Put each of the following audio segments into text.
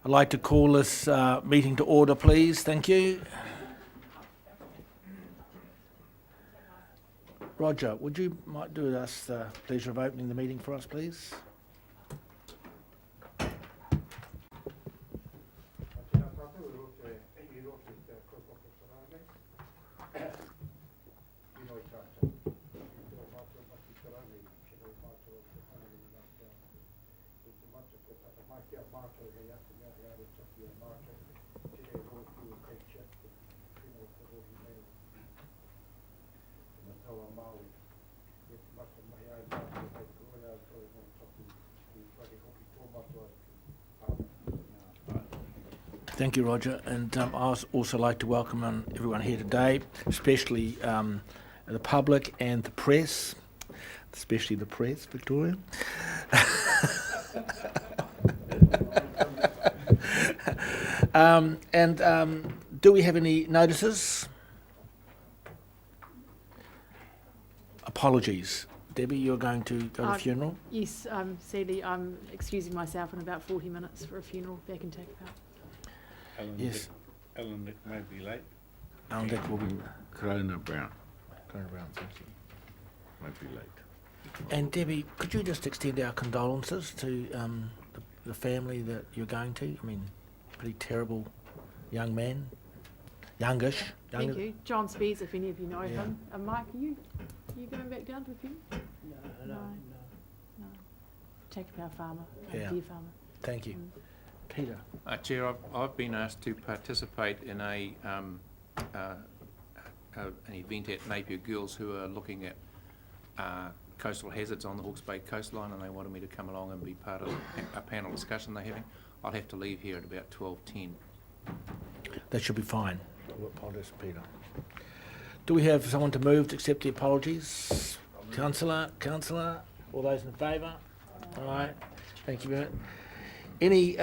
I'd like to call this meeting to order, please. Thank you. Roger, would you might do us the pleasure of opening the meeting for us, please? Thank you, Roger. And I'd also like to welcome everyone here today, especially the public and the press, especially the press, Victoria. Do we have any notices? Apologies. Debbie, you're going to go to a funeral? Yes, sadly, I'm excusing myself in about 40 minutes for a funeral back in Takapau. Yes. Alan Dick may be late. Alan Dick will be... Corona Brown thank you. might be late. And Debbie, could you just extend our condolences to the family that you're going to? I mean, pretty terrible young man. Youngish. Thank you. John Spears, if any of you know Yeah. him. Mike, are you going back down to a funeral? No. Takapau farmer, Yeah. deer farmer. Thank you. Peter. Chair, I've been asked to participate in an event at Napier Girls who are looking at coastal hazards on the Hawke's Bay coastline, and they wanted me to come along and be part of a panel discussion they're having. I'll have to leave here at about 12:10. That should be fine. Apologies, Peter. Do we have someone to move to accept the apologies? Councillor, all those in favour? All right. Thank you very much. Any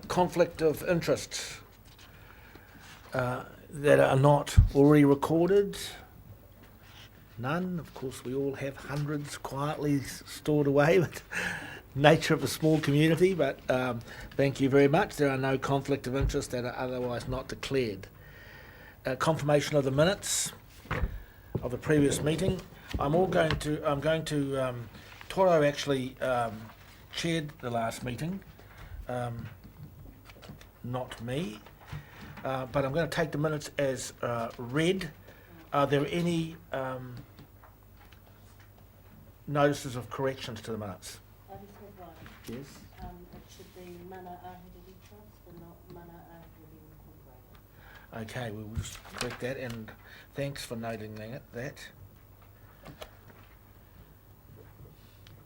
conflict of interest that are not already recorded? None. Of course, we all have hundreds quietly stored away, but nature of a small community. But thank you very much. There are no conflict of interest that are otherwise not declared. Confirmation of the minutes of the previous meeting. Toro actually chaired the last meeting. Not me, but I'm going to take the minutes as read. Are there any notices of corrections to the minutes? I just have one. Yes. It should be Mana Ahiriri Trust and not Mana Ahiriri Incorporated. Okay, we will just correct that, and thanks for noting that.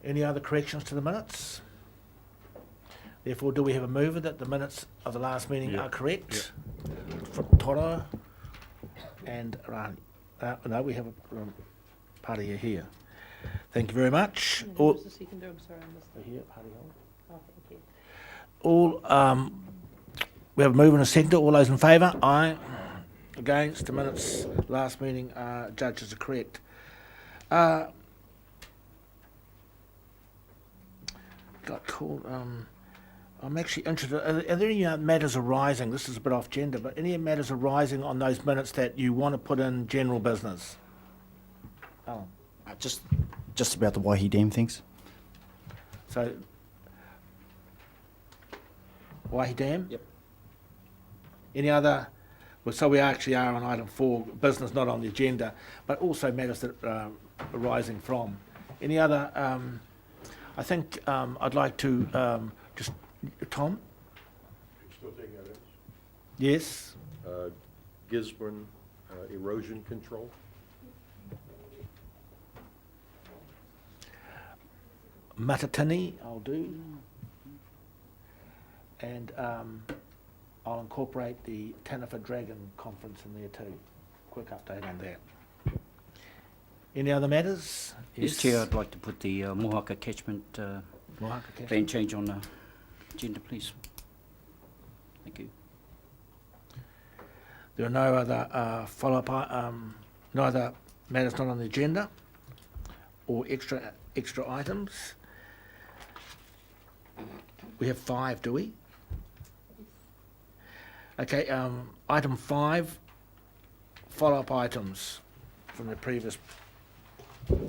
Any other corrections to the minutes? Therefore, do we have a mover that the minutes of the last meeting are correct? From Toro and Rani. No, we have a party here. Thank you very much. All, Who's the seconder? I'm sorry, I missed that. here, party hall. Oh, thank you. All, we have a mover and a seconder. All those in favour? Aye. Against? The minutes last meeting judges are correct. Got called. I'm actually interested. Are there any matters arising? This is a bit off gender, but any matters arising on those minutes that you want to put in general business? Oh, Just about the Waihi Dam things. so Waihi Dam. Yep. Any other? Well, so we actually are on item 4, business not on the agenda, but also matters that are arising from. Any other? I think I'd like to just Tom. Still taking evidence. Yes. Gisborne erosion control. Matatini, I'll do. And I'll incorporate the Taniwha Dragon conference in there too. Quick update on that. Any other matters? Yes, Chair, I'd like to put the Mohaka catchment Mohaka plan Catchment. change on the agenda, please. Thank you. There are no other follow-up, no other matters not on the agenda or extra items. We have 5, do we? Okay, item 5, follow-up items from the previous. Thank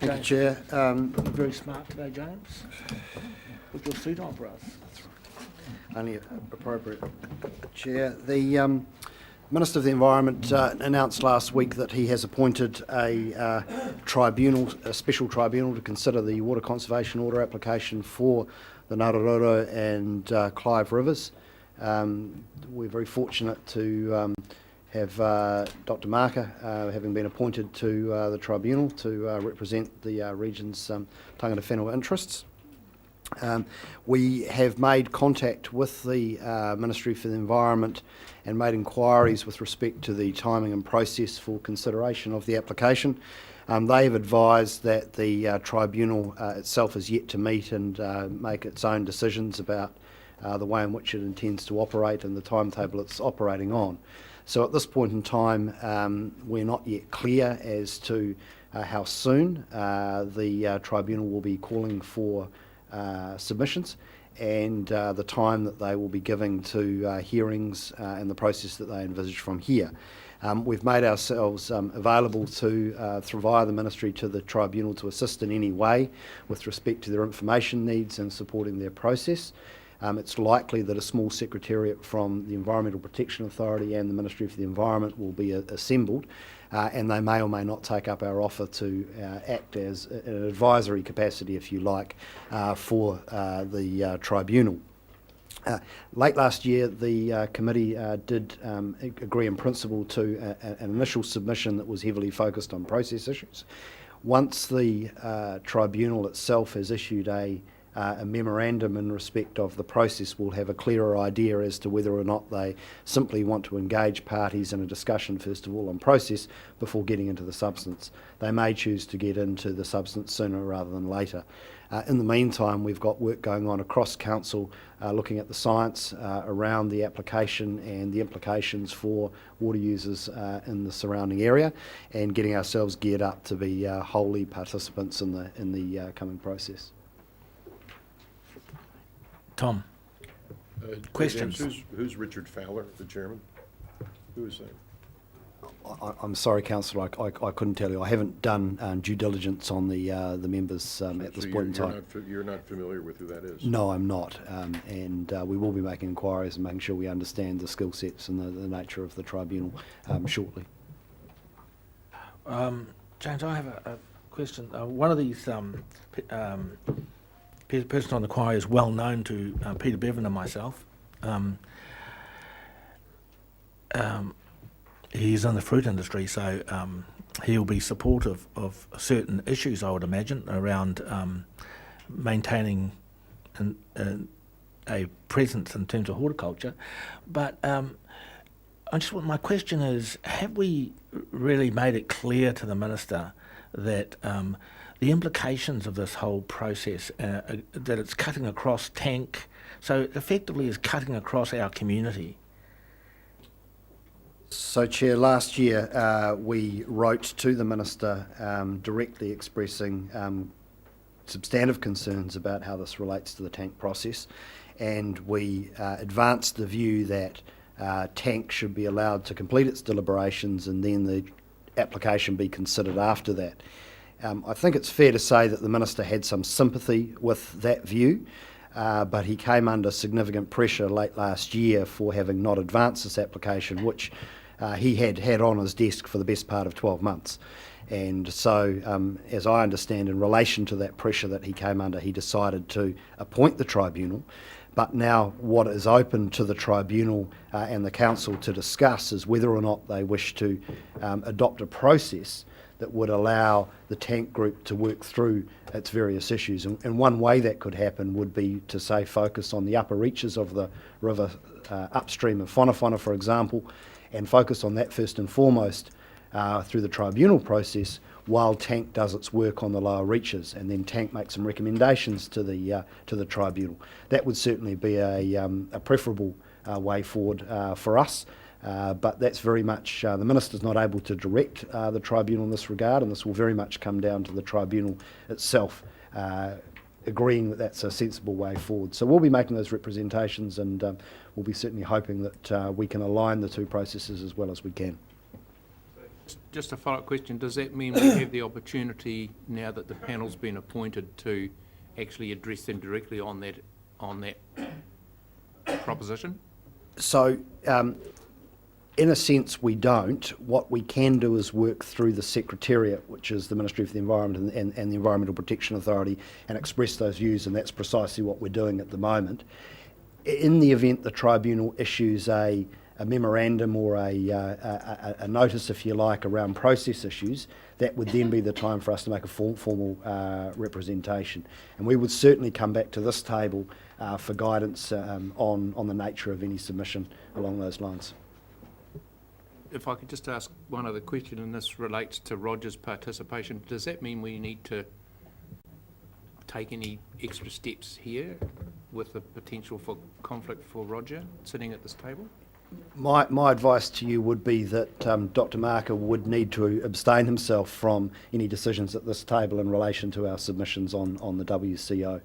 you, James, Chair. you're very smart today, James. Put your suit on for us. Only appropriate. Chair, the Minister of the Environment announced last week that he has appointed a tribunal, a special tribunal, to consider the water conservation order application for the Narororo and Clive rivers. We're very fortunate to have Dr. Marker having been appointed to the tribunal to represent the region's tangata whenua interests. We have made contact with the Ministry for the Environment and made inquiries with respect to the timing and process for consideration of the application. They have advised that the tribunal itself is yet to meet and make its own decisions about the way in which it intends to operate and the timetable it's operating on. So at this point in time, we're not yet clear as to how soon the tribunal will be calling for submissions and the time that they will be giving to hearings and the process that they envisage from here. We've made ourselves available to, via the Ministry, to the tribunal to assist in any way with respect to their information needs and supporting their process. It's likely that a small secretariat from the Environmental Protection Authority and the Ministry for the Environment will be assembled, and they may or may not take up our offer to act as an advisory capacity, if you like, for the tribunal. Late last year, the committee did agree in principle to an initial submission that was heavily focused on process issues. Once the tribunal itself has issued a memorandum in respect of the process, we'll have a clearer idea as to whether or not they simply want to engage parties in a discussion, first of all, on process before getting into the substance. They may choose to get into the substance sooner rather than later. In the meantime, we've got work going on across Council looking at the science around the application and the implications for water users in the surrounding area, and getting ourselves geared up to be wholly participants in the coming process. Tom, questions? James, who's Richard Fowler, the chairman? Who is that? I'm sorry, Councillor, I couldn't tell you. I haven't done due diligence on the members at this point in time. You're not familiar with who that is? No, I'm not, and we will be making inquiries and making sure we understand the skill sets and the nature of the tribunal shortly. James, I have a question. One of these person on the choir is well known to Peter Bevan and myself. He's in the fruit industry, so he'll be supportive of certain issues, I would imagine, around maintaining a presence in terms of horticulture. But my question is, have we really made it clear to the Minister that the implications of this whole process, that it's cutting across Tank, so it effectively is cutting across our community? So, Chair, last year we wrote to the Minister directly expressing substantive concerns about how this relates to the Tank process, and we advanced the view that Tank should be allowed to complete its deliberations and then the application be considered after that. I think it's fair to say that the Minister had some sympathy with that view, but he came under significant pressure late last year for having not advanced this application, which he had on his desk for the best part of 12 months. And so, as I understand, in relation to that pressure that he came under, he decided to appoint the tribunal. But now what is open to the tribunal and the council to discuss is whether or not they wish to adopt a process that would allow the Tank Group to work through its various issues. And one way that could happen would be to, say, focus on the upper reaches of the river upstream of Whanawhana, for example, and focus on that first and foremost through the tribunal process, while Tank does its work on the lower reaches, and then Tank makes some recommendations to the tribunal. That would certainly be a preferable way forward for us. But that's very much, the Minister's not able to direct the tribunal in this regard, and this will very much come down to the tribunal itself agreeing that that's a sensible way forward. So we'll be making those representations, and we'll be certainly hoping that we can align the two processes as well as we can. Just a follow-up question, does that mean we have the opportunity, now that the panel's been appointed, to actually address them directly on that proposition? So, in a sense, we don't. What we can do is work through the Secretariat, which is the Ministry for the Environment and the Environmental Protection Authority, and express those views, and that's precisely what we're doing at the moment. In the event the tribunal issues a memorandum or a notice, if you like, around process issues, that would then be the time for us to make a formal representation. And we would certainly come back to this table for guidance on the nature of any submission along those lines. If I could just ask one other question, and this relates to Roger's participation, does that mean we need to take any extra steps here with the potential for conflict for Roger sitting at this table? My advice to you would be that Dr. Marker would need to abstain himself from any decisions at this table in relation to our submissions on the WCO.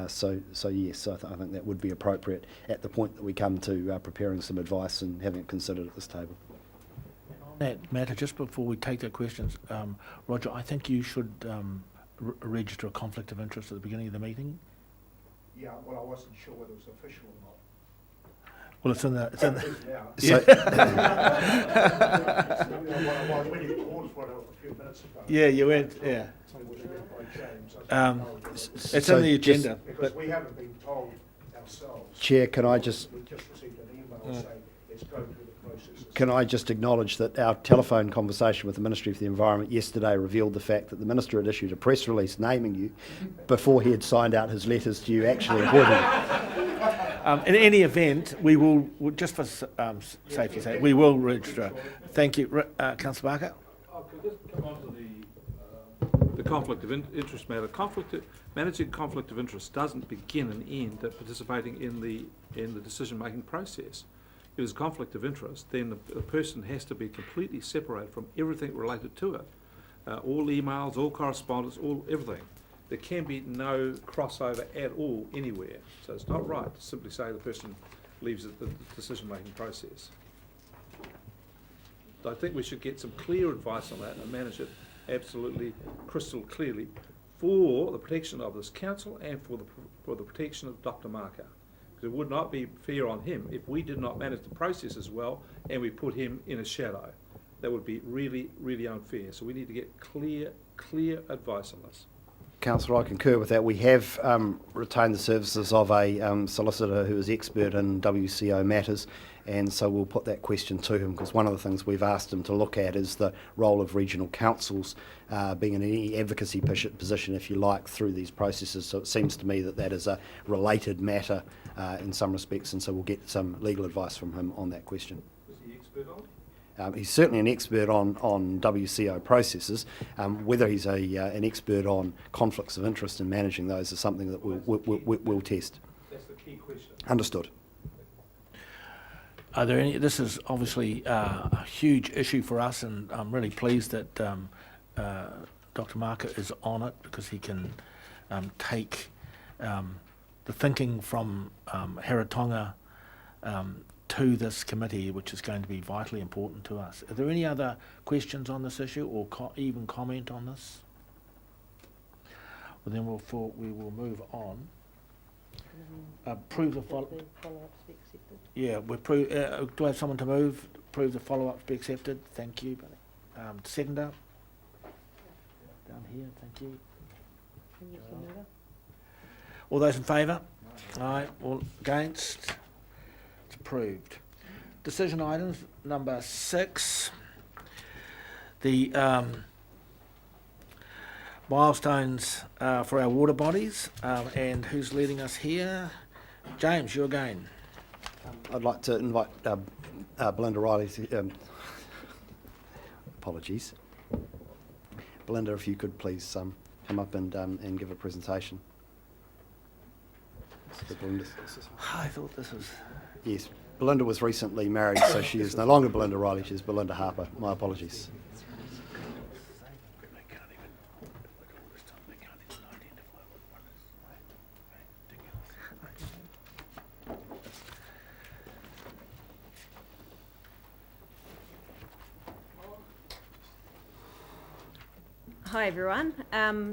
So yes, I think that would be appropriate at the point that we come to preparing some advice and having it considered at this table. On that matter, just before we take the questions, Roger, I think you should register a conflict of interest at the beginning of the meeting. Yeah, well, I wasn't sure whether it was official or not. Well, it's in the. It's in the So, Well, when you called for it a few minutes ago. yeah, you went. Yeah. It was read by James. I didn't know. It's So in the just- agenda. Because But we haven't been told ourselves. Chair, can I just We just received an email saying, let's go through the processes. Can I just acknowledge that our telephone conversation with the Ministry for the Environment yesterday revealed the fact that the Minister had issued a press release naming you before he had signed out his letters to you actually appointing you. in any event, we will, just for safety's sake, we will register. Thank you, Councillor Barker. Could just come on to the conflict of interest matter. Managing conflict of interest doesn't begin and end at participating in the decision-making process. If there's a conflict of interest, then the person has to be completely separated from everything related to it. All emails, all correspondence, everything. There can be no crossover at all anywhere. So it's not right to simply say the person leaves the decision-making process. I think we should get some clear advice on that and manage it absolutely crystal clearly for the protection of this council and for the protection of Dr. Marker. Because it would not be fair on him if we did not manage the process as well and we put him in a shadow. That would be really, really unfair. So we need to get clear advice on this. Councillor, I concur with that. We have retained the services of a solicitor who is expert in WCO matters, and so we'll put that question to him, because one of the things we've asked him to look at is the role of regional councils being in any advocacy position, if you like, through these processes. So it seems to me that that is a related matter in some respects, and so we'll get some legal advice from him on that question. Is he expert on it? He's certainly an expert on WCO processes. Whether he's an expert on conflicts of interest and managing those is something that we'll test. That's the key question. Understood. Are there any? This is obviously a huge issue for us, and I'm really pleased that Dr. Marker is on it, because he can take the thinking from Heratonga to this committee, which is going to be vitally important to us. Are there any other questions on this issue, or even comment on this? Well, then we will move on. Approve the follow-up. The follow-ups be accepted. Yeah, do I have someone to move? Approve the follow-ups be accepted. Thank you. Seconder. Down here. Thank you. And you can move it. All those in favour? Aye. All against? It's approved. Decision items number 6. The milestones for our water bodies, and who's leading us here? James, you again. I'd like to invite Belinda Riley to... apologies. Belinda, if you could please come up and give a presentation. So I thought this was... yes, Belinda was recently married, so she is no longer Belinda Riley, she's Belinda Harper. My apologies. Hi everyone.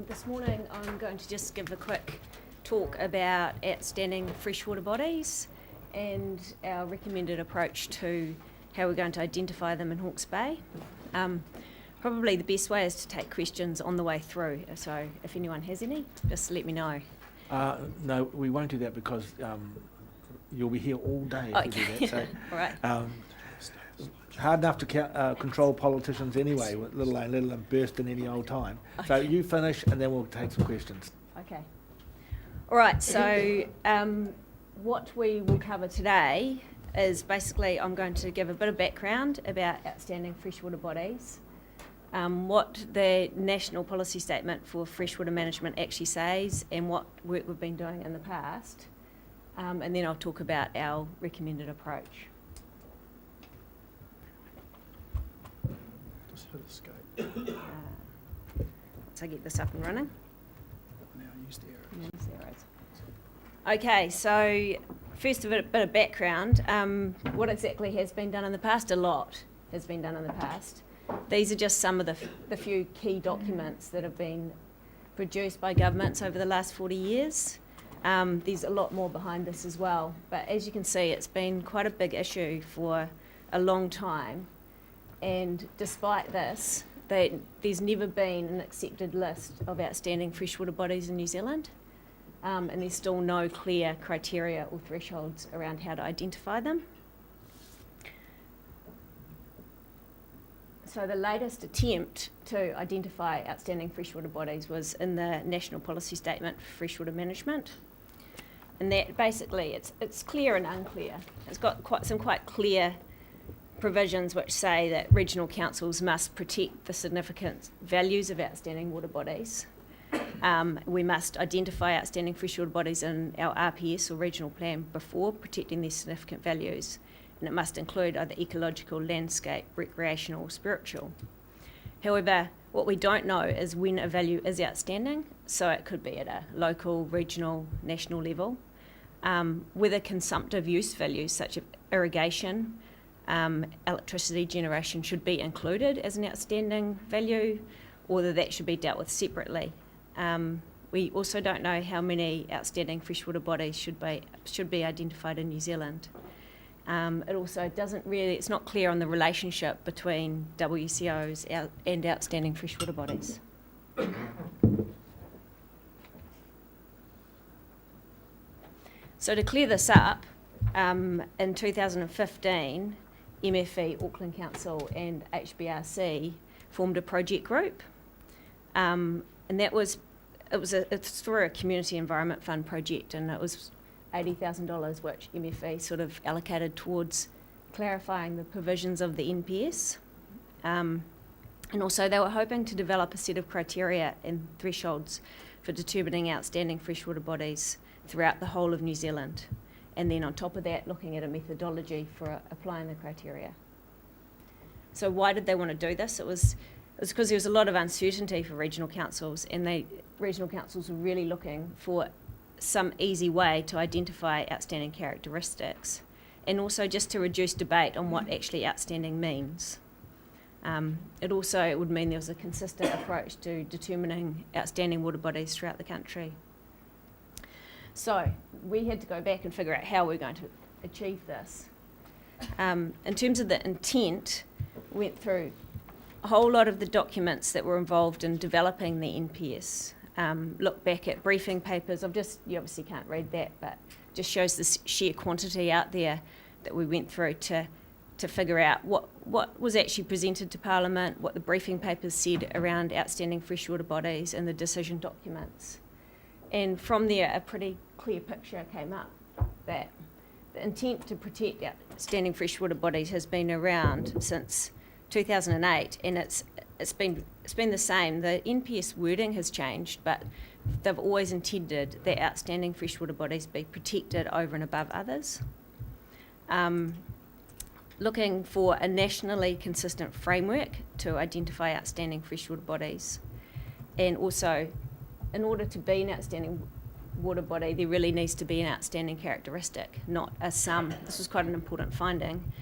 This morning I'm going to just give a quick talk about outstanding freshwater bodies and our recommended approach to how we're going to identify them in Hawke's Bay. Probably the best way is to take questions on the way through, so if anyone has any, just let me know. No, we won't do that because you'll be here all day if we do that. So, All right. hard enough to control politicians anyway, let alone burst in any old time. So you finish and then we'll take some questions. Okay. All right, so what we will cover today is basically I'm going to give a bit of background about outstanding freshwater bodies, what the National Policy Statement for Freshwater Management actually says and what work we've been doing in the past, and then I'll talk about our recommended approach. Just hit escape. Once I get this up and running. Now use the arrows. And there's the arrows. Okay, so first a bit of background. What exactly has been done in the past? A lot has been done in the past. These are just some of the few key documents that have been produced by governments over the last 40 years. There's a lot more behind this as well, but as you can see, it's been quite a big issue for a long time, and despite this, there's never been an accepted list of outstanding freshwater bodies in New Zealand, and there's still no clear criteria or thresholds around how to identify them. So the latest attempt to identify outstanding freshwater bodies was in the National Policy Statement for Freshwater Management. And that basically, it's clear and unclear. It's got some quite clear provisions which say that regional councils must protect the significant values of outstanding water bodies. We must identify outstanding freshwater bodies in our RPS or regional plan before protecting their significant values. And it must include either ecological, landscape, recreational or spiritual. However, what we don't know is when a value is outstanding, so it could be at a local, regional, national level, whether consumptive use values such as irrigation, electricity generation should be included as an outstanding value, or that should be dealt with separately. We also don't know how many outstanding freshwater bodies should be identified in New Zealand. It also it's not clear on the relationship between WCOs and outstanding freshwater bodies. So to clear this up, in 2015, MFE, Auckland Council and HBRC formed a project group, and it's through a community environment fund project, and it was $80,000 which MFE sort of allocated towards clarifying the provisions of the NPS. And also they were hoping to develop a set of criteria and thresholds for determining outstanding freshwater bodies throughout the whole of New Zealand. And then on top of that, looking at a methodology for applying the criteria. So why did they want to do this? It was because there was a lot of uncertainty for regional councils, and regional councils were really looking for some easy way to identify outstanding characteristics, and also just to reduce debate on what actually outstanding means. It would mean there was a consistent approach to determining outstanding water bodies throughout the country. So we had to go back and figure out how we're going to achieve this. In terms of the intent, we went through a whole lot of the documents that were involved in developing the NPS. Look back at briefing papers. You obviously can't read that, but just shows the sheer quantity out there that we went through to figure out what was actually presented to Parliament, what the briefing papers said around outstanding freshwater bodies and the decision documents. And from there, a pretty clear picture came up that the intent to protect outstanding freshwater bodies has been around since 2008, and it's been the same. The NPS wording has changed, but they've always intended that outstanding freshwater bodies be protected over and above others. Looking for a nationally consistent framework to identify outstanding freshwater bodies, and also, in order to be an outstanding water body, there really needs to be an outstanding characteristic, not a sum. This was quite an important finding.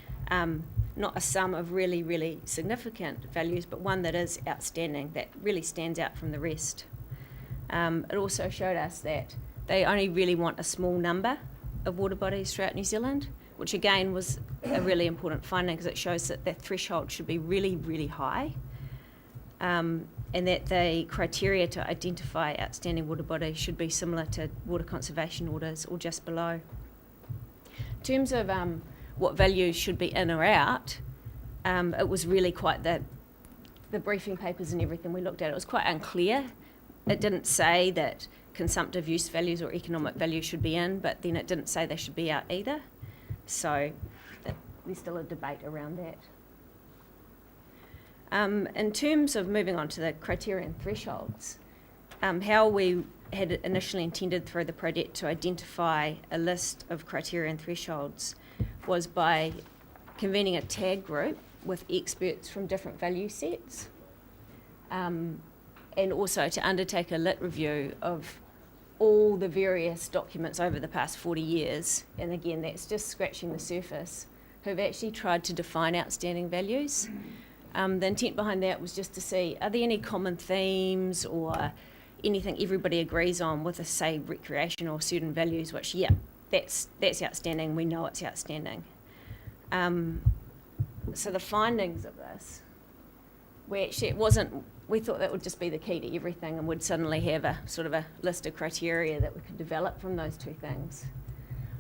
not a sum of really, really significant values, but one that is outstanding, that really stands out from the rest. It also showed us that they only really want a small number of water bodies throughout New Zealand, which again was a really important finding because it shows that their threshold should be really, really high, and that the criteria to identify outstanding water bodies should be similar to water conservation orders or just below. In terms of what values should be in or out, it was really quite the briefing papers and everything we looked at, it was quite unclear. It didn't say that consumptive use values or economic values should be in, but then it didn't say they should be out either. So there's still a debate around that. In terms of moving on to the criteria and thresholds, how we had initially intended through the project to identify a list of criteria and thresholds was by convening a tag group with experts from different value sets, and also to undertake a lit review of all the various documents over the past 40 years, and again that's just scratching the surface, who've actually tried to define outstanding values. The intent behind that was just to see, are there any common themes or anything everybody agrees on with, say, recreation or certain values, which, yeah, that's outstanding, we know it's outstanding. So the findings of this, we thought that would just be the key to everything and would suddenly have a sort of a list of criteria that we could develop from those two things.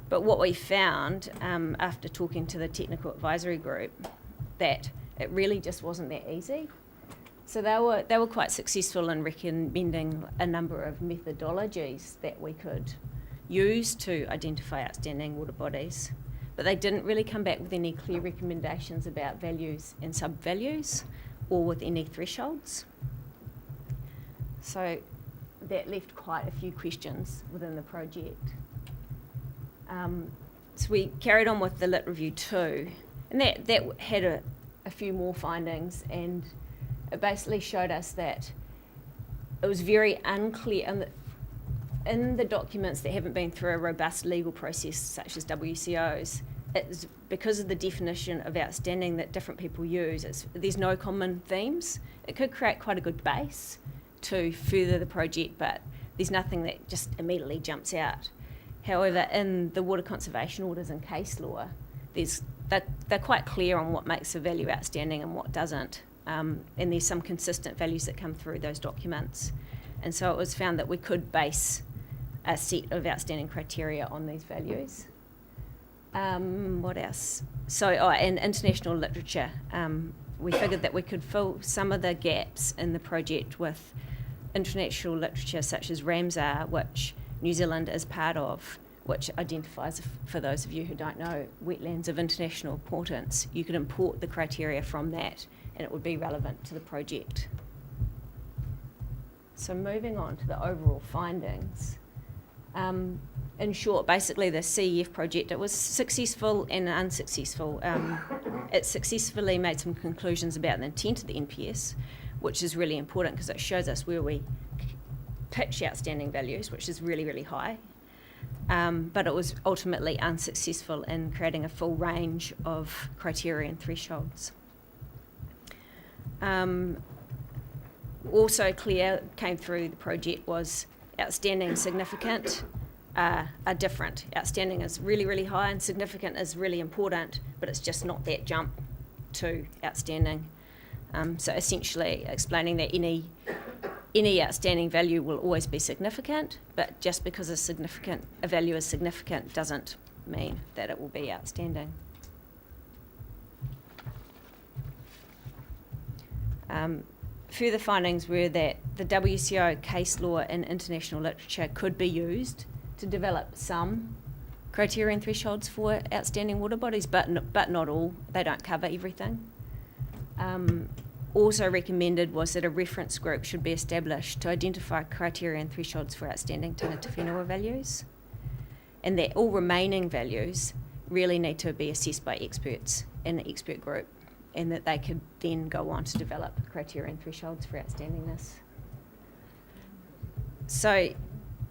But what we found after talking to the technical advisory group, that it really just wasn't that easy. So they were quite successful in recommending a number of methodologies that we could use to identify outstanding water bodies, but they didn't really come back with any clear recommendations about values and sub-values or with any thresholds. So that left quite a few questions within the project. So we carried on with the lit review too, and that had a few more findings, and it basically showed us that it was very unclear in the documents that haven't been through a robust legal process such as WCOs. It's because of the definition of outstanding that different people use. There's no common themes. It could create quite a good base to further the project, but there's nothing that just immediately jumps out. However, in the water conservation orders and case law, they're quite clear on what makes a value outstanding and what doesn't. And there's some consistent values that come through those documents. And so it was found that we could base a set of outstanding criteria on these values. What else? So, and international literature. We figured that we could fill some of the gaps in the project with international literature such as Ramsar, which New Zealand is part of, which identifies, for those of you who don't know, wetlands of international importance. You could import the criteria from that and it would be relevant to the project. So moving on to the overall findings. In short, basically the CEF project, it was successful and unsuccessful. It successfully made some conclusions about the intent of the NPS, which is really important because it shows us where we pitch outstanding values, which is really, really high. But it was ultimately unsuccessful in creating a full range of criteria and thresholds. Also clear came through the project was outstanding and significant are different. Outstanding is really, really high and significant is really important, but it's just not that jump to outstanding. So essentially explaining that any outstanding value will always be significant, but just because a value is significant doesn't mean that it will be outstanding. Further findings were that the WCO case law and international literature could be used to develop some criteria and thresholds for outstanding water bodies, but not all. They don't cover everything. Also recommended was that a reference group should be established to identify criteria and thresholds for outstanding tangata whenua values, and that all remaining values really need to be assessed by experts in an expert group, and that they could then go on to develop criteria and thresholds for outstandingness. So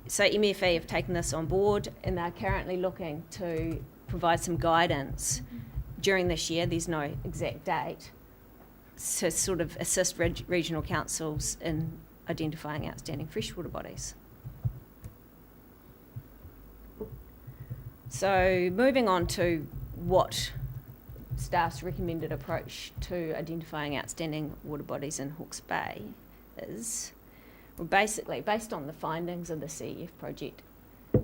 MFE have taken this on board and they're currently looking to provide some guidance during this year, there's no exact date, to sort of assist regional councils in identifying outstanding freshwater bodies. So moving on to what staff's recommended approach to identifying outstanding water bodies in Hawke's Bay is, well, basically based on the findings of the CEF project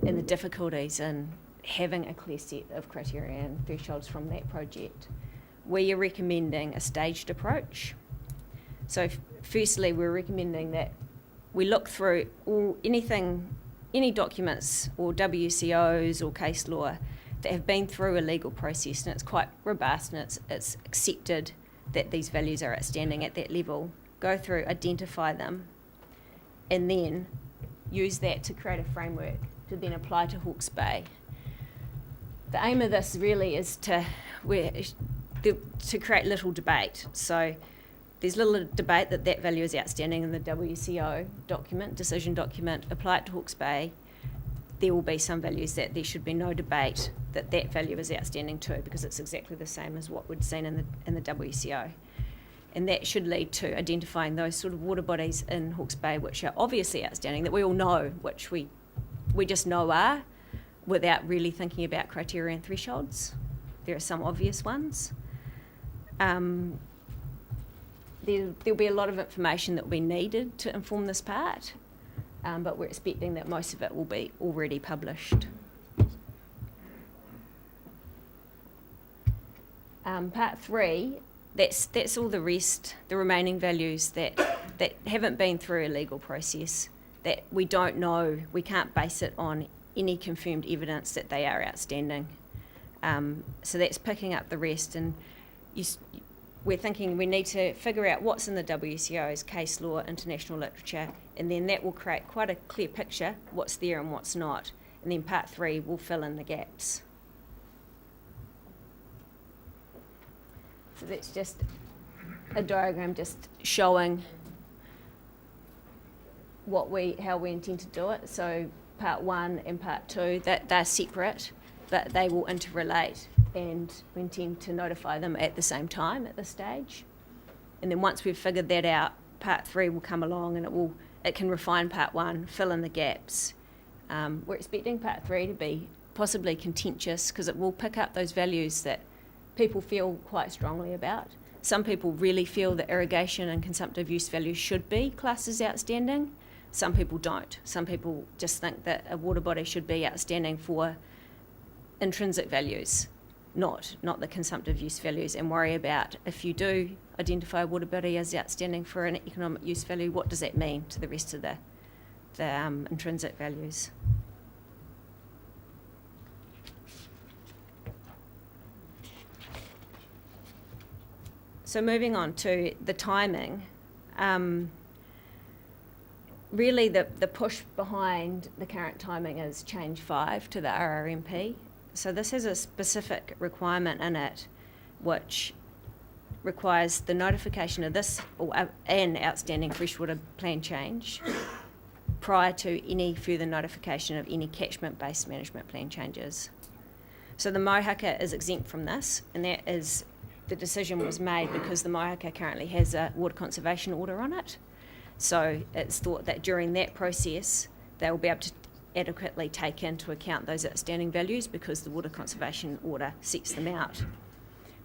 and the difficulties in having a clear set of criteria and thresholds from that project, we are recommending a staged approach. So firstly, we're recommending that we look through any documents or WCOs or case law that have been through a legal process, and it's quite robust and it's accepted that these values are outstanding at that level. Go through, identify them, and then use that to create a framework to then apply to Hawke's Bay. The aim of this really is to create little debate. So there's little debate that value is outstanding in the WCO document, decision document, apply it to Hawke's Bay. There will be some values that there should be no debate that value is outstanding too, because it's exactly the same as what we'd seen in the WCO. And that should lead to identifying those sort of water bodies in Hawke's Bay which are obviously outstanding, that we all know, which we just know are, without really thinking about criteria and thresholds. There are some obvious ones. There'll be a lot of information that will be needed to inform this part, but we're expecting that most of it will be already published. Part 3, that's all the rest, the remaining values that haven't been through a legal process, that we don't know, we can't base it on any confirmed evidence that they are outstanding. So that's picking up the rest, and we're thinking we need to figure out what's in the WCO's case law, international literature, and then that will create quite a clear picture, what's there and what's not. And then part 3 will fill in the gaps. So that's just a diagram just showing how we intend to do it. So part 1 and part 2, that they're separate, but they will interrelate, and we intend to notify them at the same time at this stage. And then once we've figured that out, part 3 will come along and it can refine part 1, fill in the gaps. We're expecting part 3 to be possibly contentious, because it will pick up those values that people feel quite strongly about. Some people really feel that irrigation and consumptive use values should be classed as outstanding. Some people don't. Some people just think that a water body should be outstanding for intrinsic values, not the consumptive use values, and worry about, if you do identify a water body as outstanding for an economic use value, what does that mean to the rest of the intrinsic values? So moving on to the timing, really the push behind the current timing is change 5 to the RRMP. So this has a specific requirement in it, which requires the notification of this or an outstanding freshwater plan change prior to any further notification of any catchment-based management plan changes. So the Mohuka is exempt from this, and that is, the decision was made because the Mohuka currently has a water conservation order on it. So it's thought that during that process, they will be able to adequately take into account those outstanding values, because the water conservation order sets them out,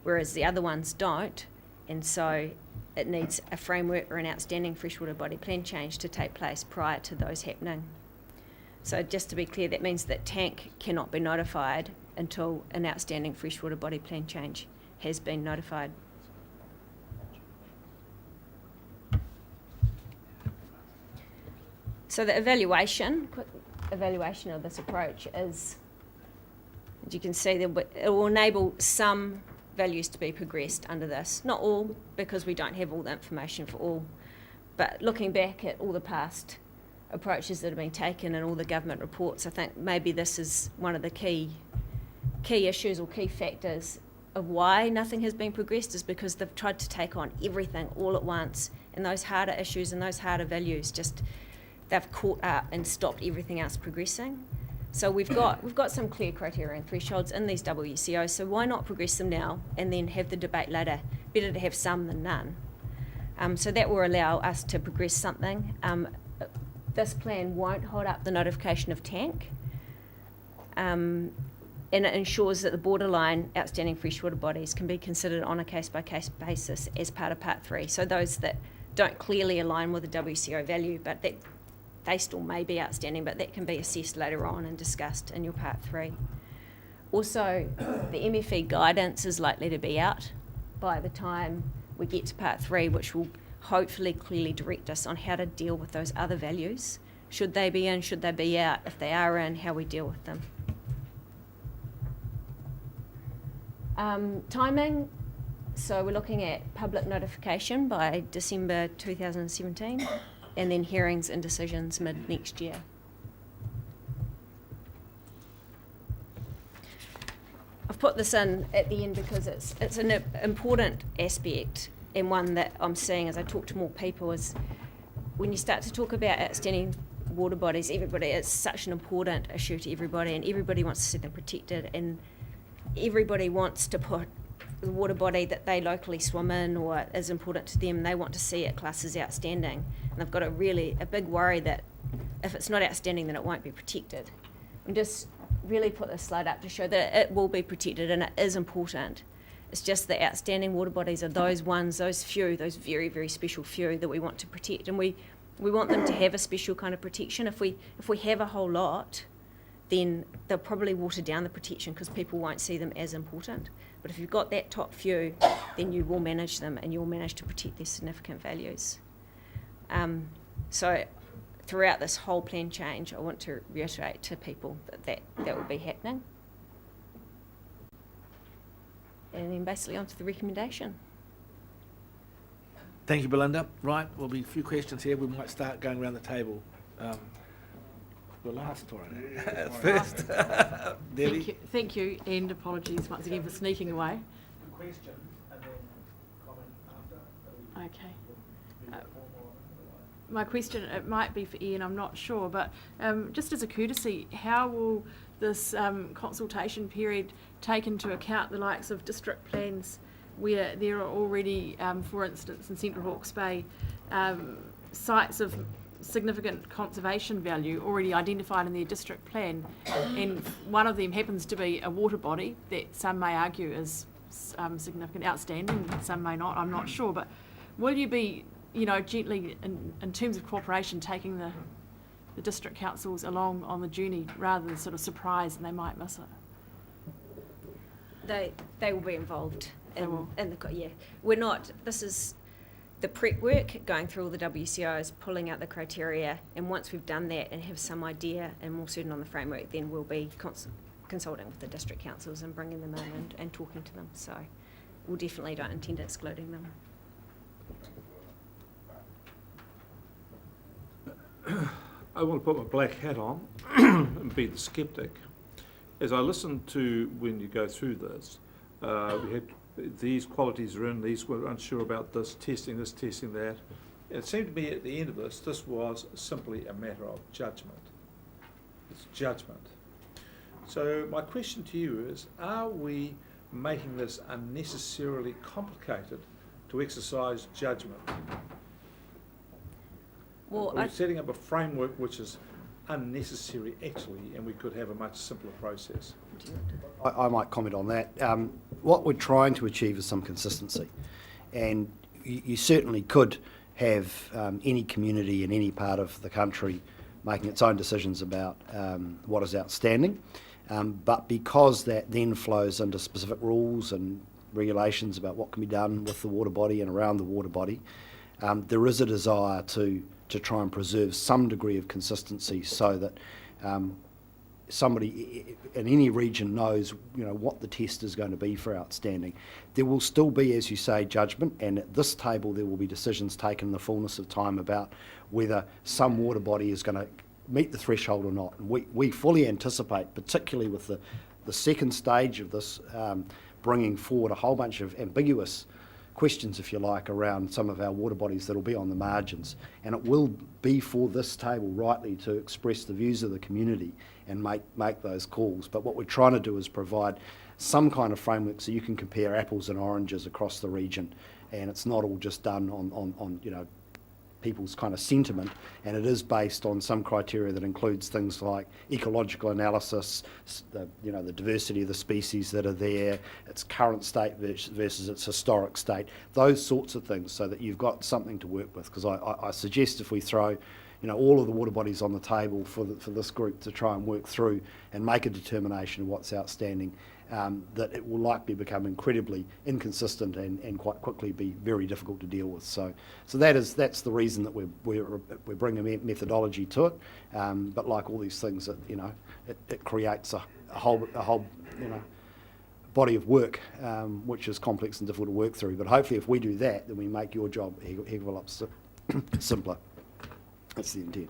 whereas the other ones don't, and so it needs a framework or an outstanding freshwater body plan change to take place prior to those happening. So just to be clear, that means that Tank cannot be notified until an outstanding freshwater body plan change has been notified. So the quick evaluation of this approach is, as you can see, it will enable some values to be progressed under this. Not all, because we don't have all the information for all, but looking back at all the past approaches that have been taken and all the government reports, I think maybe this is one of the key issues or key factors of why nothing has been progressed, is because they've tried to take on everything all at once, and those harder issues and those harder values they've caught up and stopped everything else progressing. So we've got some clear criteria and thresholds in these WCOs, so why not progress them now and then have the debate later? Better to have some than none. So that will allow us to progress something. This plan won't hold up the notification of tank, and it ensures that the borderline outstanding freshwater bodies can be considered on a case-by-case basis as part of Part 3. So those that don't clearly align with the WCO value, but that they still may be outstanding, but that can be assessed later on and discussed in your Part 3. Also, the MFE guidance is likely to be out by the time we get to Part 3, which will hopefully clearly direct us on how to deal with those other values. Should they be in, should they be out? If they are in, how we deal with them. Timing, so we're looking at public notification by December 2017, and then hearings and decisions mid next year. I've put this in at the end because it's an important aspect, and one that I'm seeing as I talk to more people is when you start to talk about outstanding water bodies, everybody, it's such an important issue to everybody, and everybody wants to see them protected, and everybody wants to put the water body that they locally swim in or is important to them, they want to see it classed as outstanding. And they've got a big worry that if it's not outstanding, then it won't be protected. And just really put this slide up to show that it will be protected and it is important. It's just the outstanding water bodies are those ones, those few, those very, very special few that we want to protect. And we want them to have a special kind of protection. If we have a whole lot, then they'll probably water down the protection because people won't see them as important. But if you've got that top few, then you will manage them and you'll manage to protect their significant values. So throughout this whole plan change, I want to reiterate to people that will be happening. And then basically onto the recommendation. Thank you, Belinda. Right, there'll be a few questions here. We might start going around the table. The last one. First, Debbie. Thank you, and apologies once again for sneaking away. Question and then comment after. Okay. My question, it might be for Ian, I'm not sure, but just as a courtesy, how will this consultation period take into account the likes of district plans where there are already, for instance, in Central Hawke's Bay, sites of significant conservation value already identified in their district plan, and one of them happens to be a water body that some may argue is significant, outstanding, some may not, I'm not sure, but will you be, gently, in terms of cooperation, taking the district councils along on the journey rather than sort of surprise and they might miss it? They will be involved. They will. We're not, this is the prep work, going through all the WCOs, pulling out the criteria, and once we've done that and have some idea and more certain on the framework, then we'll be consulting with the district councils and bringing them in and talking to them. So we definitely don't intend excluding them. I want to put my black hat on and be the skeptic. As I listened to when you go through this, we had these qualities are in, these were unsure about this, testing that. It seemed to me at the end of this was simply a matter of judgment. It's judgment. So my question to you is, are we making this unnecessarily complicated to exercise judgment? Well, Are we setting up a framework which is unnecessary actually, and we could have a much simpler process? I might comment on that. What we're trying to achieve is some consistency, and you certainly could have any community in any part of the country making its own decisions about what is outstanding, but because that then flows into specific rules and regulations about what can be done with the water body and around the water body, there is a desire to try and preserve some degree of consistency so that somebody in any region knows, what the test is going to be for outstanding. There will still be, as you say, judgment, and at this table there will be decisions taken in the fullness of time about whether some water body is going to meet the threshold or not. And we fully anticipate, particularly with the second stage of this, bringing forward a whole bunch of ambiguous questions, if you like, around some of our water bodies that will be on the margins. And it will be for this table rightly to express the views of the community and make those calls. But what we're trying to do is provide some kind of framework so you can compare apples and oranges across the region, and it's not all just done on you know, people's kind of sentiment, and it is based on some criteria that includes things like ecological analysis, you know, the diversity of the species that are there, its current state versus its historic state, those sorts of things, so that you've got something to work with. Because I suggest if we throw, you know, all of the water bodies on the table for this group to try and work through and make a determination of what's outstanding, that it will likely become incredibly inconsistent and quite quickly be very difficult to deal with. So that's the reason that we're bringing a methodology to it. But like all these things, you know, it creates a whole you know, body of work which is complex and difficult to work through. But hopefully, if we do that, then we make your job a heck of a lot simpler. That's the intent.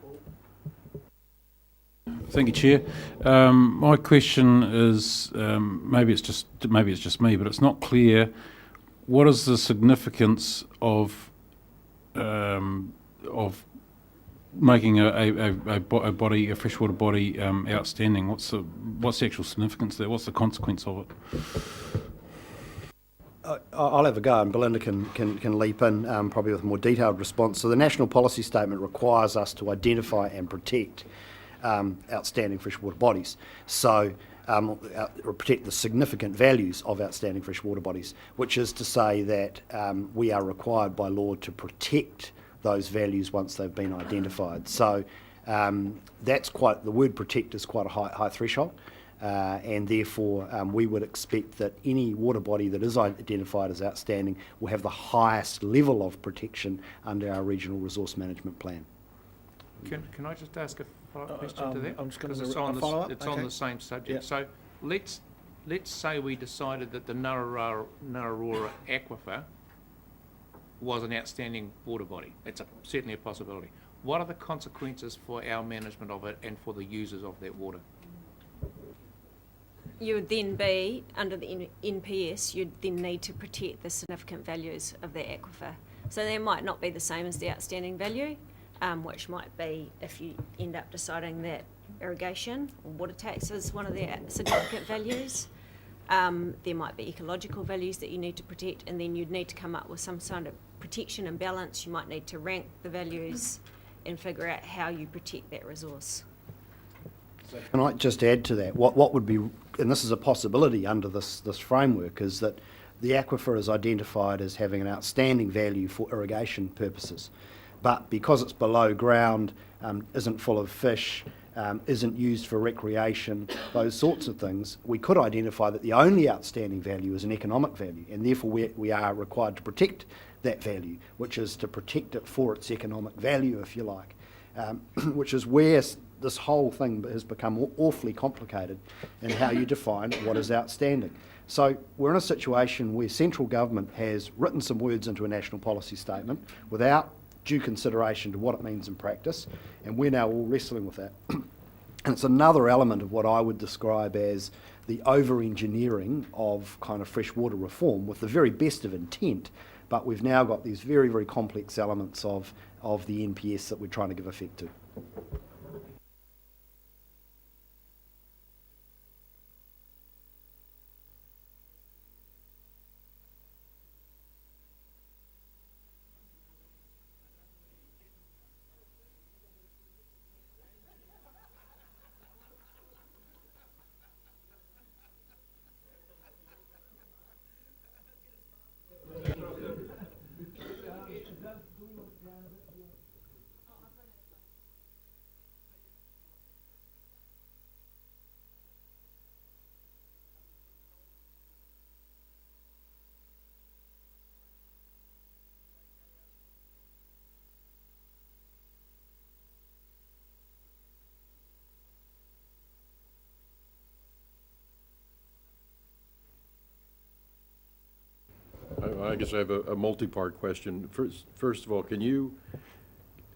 Thank you, Chair. My question is, maybe it's just me, but it's not clear. What is the significance of making a freshwater body outstanding? What's the actual significance there? What's the consequence of it? I'll have a go, and Belinda can leap in probably with a more detailed response. So the National Policy Statement requires us to identify and protect outstanding freshwater bodies. So protect the significant values of outstanding freshwater bodies, which is to say that we are required by law to protect those values once they've been identified. So that's the word protect is quite a high threshold. And therefore we would expect that any water body that is identified as outstanding will have the highest level of protection under our regional resource management plan. Can I just ask a follow-up question to that? I'm just going Because to follow up. it's on the same subject. Yeah. So let's say we decided that the Nararora aquifer was an outstanding water body. It's certainly a possibility. What are the consequences for our management of it and for the users of that water? You would then be, under the NPS, you'd then need to protect the significant values of the aquifer. So they might not be the same as the outstanding value, which might be if you end up deciding that irrigation or water tax is one of the significant values. There might be ecological values that you need to protect, and then you'd need to come up with some sort of protection and balance. You might need to rank the values and figure out how you protect that resource. Can I just add to that? What would be, and this is a possibility under this framework, is that the aquifer is identified as having an outstanding value for irrigation purposes. But because it's below ground, isn't full of fish, isn't used for recreation, those sorts of things, we could identify that the only outstanding value is an economic value, and therefore we are required to protect that value, which is to protect it for its economic value, if you like, which is where this whole thing has become awfully complicated in how you define what is outstanding. So we're in a situation where central government has written some words into a national policy statement without due consideration to what it means in practice, and we're now all wrestling with that. And it's another element of what I would describe as the over-engineering of kind of freshwater reform with the very best of intent, but we've now got these very, very complex elements of the NPS that we're trying to give effect to. I guess I have a multi-part question. First of all, can you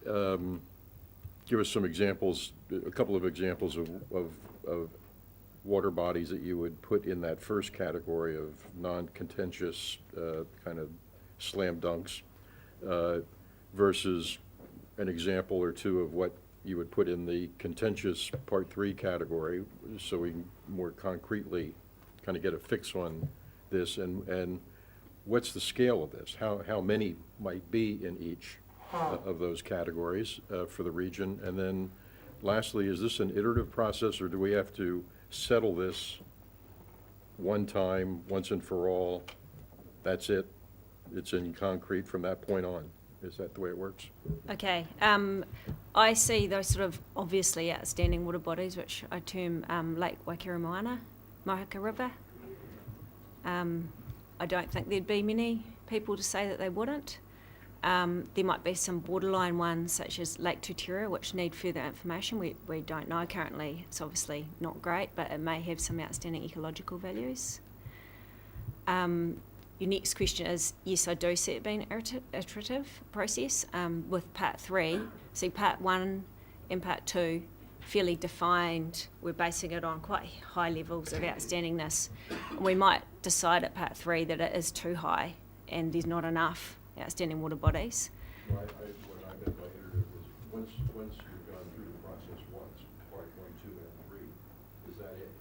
give us some examples, a couple of examples of water bodies that you would put in that first category of non-contentious kind of slam dunks, versus an example or two of what you would put in the contentious Part 3 category, so we can more concretely kind of get a fix on this, and what's the scale of this? How many might be in each of those categories for the region? And then lastly, is this an iterative process, or do we have to settle this one time, once and for all? That's it? It's in concrete from that point on? Is that the way it works? Okay. I see those sort of obviously outstanding water bodies, which I term Lake Waikaremoana, Mohaka River. I don't think there'd be many people to say that they wouldn't. There might be some borderline ones, such as Lake Tutera, which need further information. We don't know currently. It's obviously not great, but it may have some outstanding ecological values. Your next question is, yes, I do see it being an iterative process with Part 3. See, Part 1 and Part 2, fairly defined. We're basing it on quite high levels of outstandingness. We might decide at Part 3 that it is too high and there's not enough outstanding water bodies. What I meant by iterative is, once you've gone through the process once, Part 1, 2, and 3, is that it?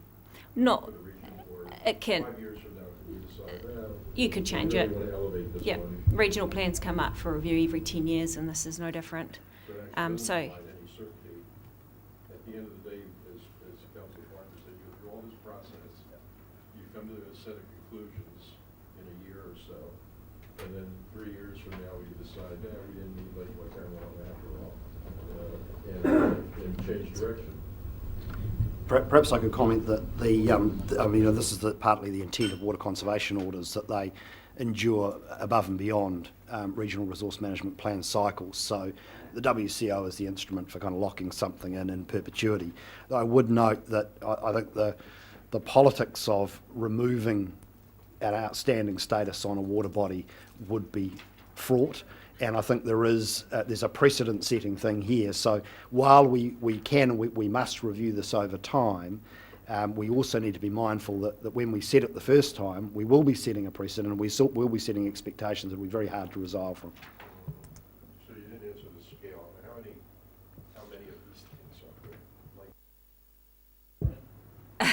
Not, For the region, or it can. 5 years from now, can we decide, well, You could change we it. really want to elevate this Yep. one? Regional plans come up for review every 10 years, and this is no different. So it actually doesn't So, provide any certainty. At the end of the day, as Councilor Parker said, you go through all this process, you come to a set of conclusions in a year or so, and then 3 years from now, you decide, no, we didn't need Lake Waikaremoana after all, and change direction. Perhaps I could comment that this is partly the intent of water conservation orders, that they endure above and beyond regional resource management plan cycles. So the WCO is the instrument for kind of locking something in perpetuity. I would note that I think the politics of removing an outstanding status on a water body would be fraught. And I think there's a precedent-setting thing here. So while we must review this over time, we also need to be mindful that when we set it the first time, we will be setting a precedent, and will be setting expectations that will be very hard to resolve from. So you didn't answer the scale. How many of these things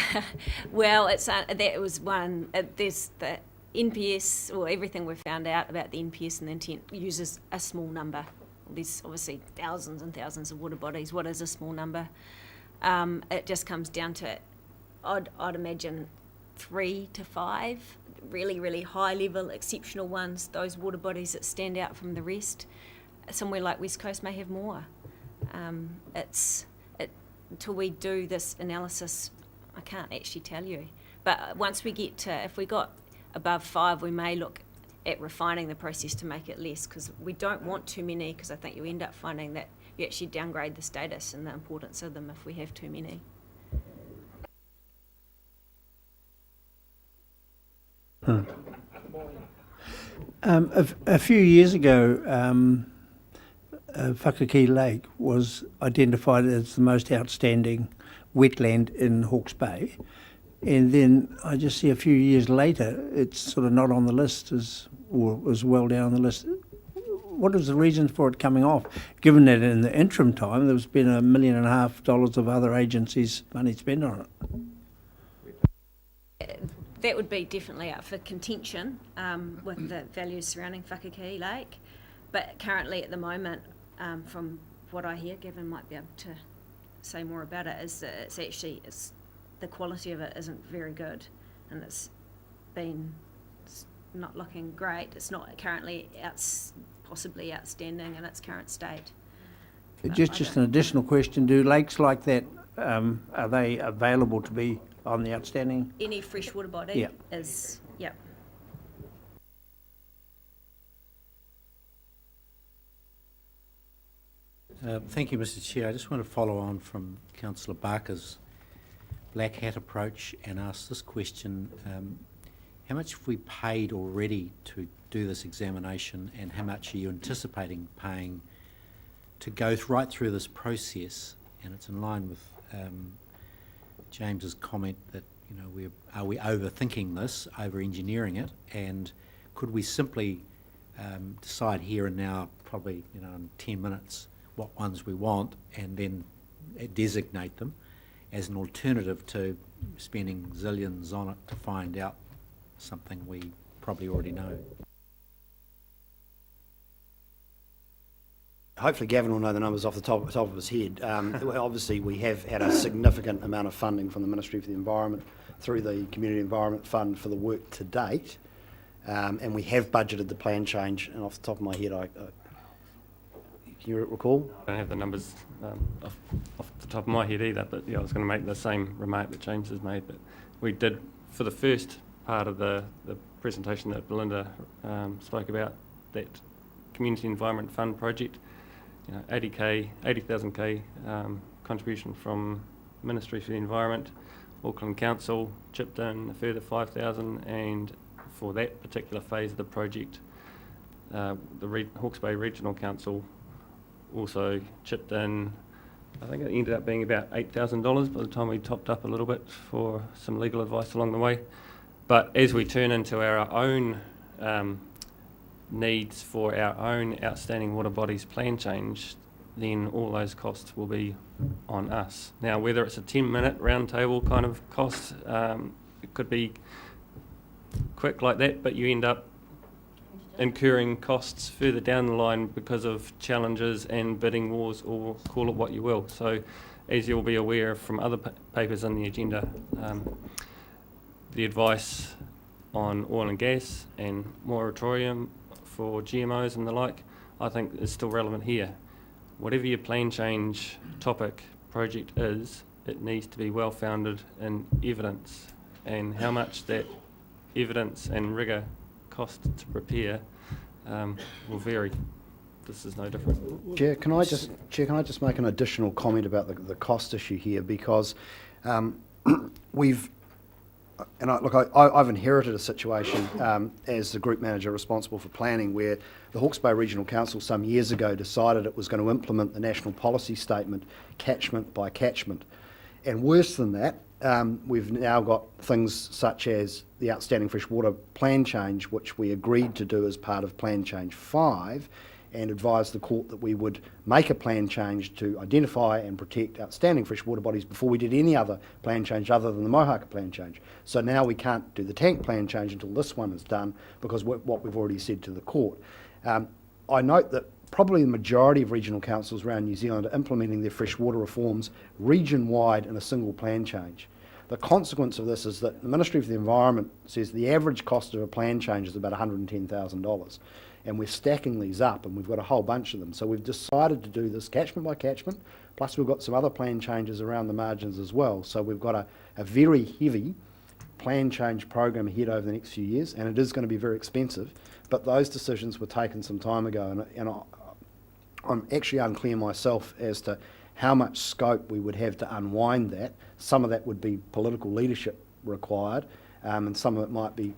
are there? well, that was one. There's the NPS, or everything we've found out about the NPS and the intent uses a small number. There's obviously thousands and thousands of water bodies. What is a small number? It just comes down to, I'd imagine 3 to 5 really, really high level, exceptional ones, those water bodies that stand out from the rest. Somewhere like West Coast may have more. Until we do this analysis, I can't actually tell you. But once we get to, if we got above 5, we may look at refining the process to make it less, because we don't want too many, because I think you end up finding that you actually downgrade the status and the importance of them if we have too many. A few years ago, Whakakī Lake was identified as the most outstanding wetland in Hawke's Bay. And then I just see a few years later, it's sort of not on the list or was well down the list. What was the reason for it coming off, given that in the interim time there's been $1.5 million of other agencies' money spent on it? That would be definitely up for contention with the values surrounding Whakakī Lake. But currently at the moment, from what I hear, Gavin might be able to say more about it, is that it's the quality of it isn't very good, and it's not looking great. It's not currently possibly outstanding in its current state. Just an additional question, do lakes like that, are they available to be on the outstanding? Any freshwater body Yeah. is, yeah. Thank you, Mr. Chair. I just want to follow on from Councillor Barker's black hat approach and ask this question. How much have we paid already to do this examination, and how much are you anticipating paying to go right through this process? And it's in line with James's comment that, you know, are we overthinking this, over-engineering it, and could we simply decide here and now, probably in 10 minutes, what ones we want, and then designate them as an alternative to spending zillions on it to find out something we probably already know. Hopefully Gavin will know the numbers off the top of his head. Well, obviously, we have had a significant amount of funding from the Ministry for the Environment through the Community Environment Fund for the work to date, and we have budgeted the plan change. And off the top of my head, can you recall? I don't have the numbers off the top of my head either, but yeah, I was going to make the same remark that James has made. But we did, for the first part of the presentation that Belinda spoke about, that Community Environment Fund project, 80,000 contribution from Ministry for the Environment, Auckland Council chipped in a further 5,000, and for that particular phase of the project, the Hawke's Bay Regional Council also chipped in. I think it ended up being about $8,000 by the time we topped up a little bit for some legal advice along the way. But as we turn into our own needs for our own outstanding water bodies plan change, then all those costs will be on us. Now, whether it's a 10-minute round table kind of cost, it could be quick like that, but you end up incurring costs further down the line because of challenges and bidding wars, or call it what you will. So, as you'll be aware from other papers on the agenda, the advice on oil and gas and moratorium for GMOs and the like, I think is still relevant here. Whatever your plan change topic project is, it needs to be well founded in evidence, and how much that evidence and rigour cost to prepare will vary. This is no different. Chair, can I just make an additional comment about the cost issue here, because we've, and I've inherited a situation as the group manager responsible for planning, where the Hawke's Bay Regional Council some years ago decided it was going to implement the national policy statement catchment by catchment. And worse than that, we've now got things such as the outstanding freshwater plan change, which we agreed to do as part of Plan Change 5, and advised the court that we would make a plan change to identify and protect outstanding freshwater bodies before we did any other plan change other than the Mohaka plan change. So now we can't do the tank plan change until this one is done, because what we've already said to the court. I note that probably the majority of regional councils around New Zealand are implementing their freshwater reforms region-wide in a single plan change. The consequence of this is that the Ministry for the Environment says the average cost of a plan change is about $110,000. And we're stacking these up, and we've got a whole bunch of them. So we've decided to do this catchment by catchment, plus we've got some other plan changes around the margins as well. So we've got a very heavy plan change program ahead over the next few years, and it is going to be very expensive. But those decisions were taken some time ago, and I'm actually unclear myself as to how much scope we would have to unwind that. Some of that would be political leadership required, and some of it might be,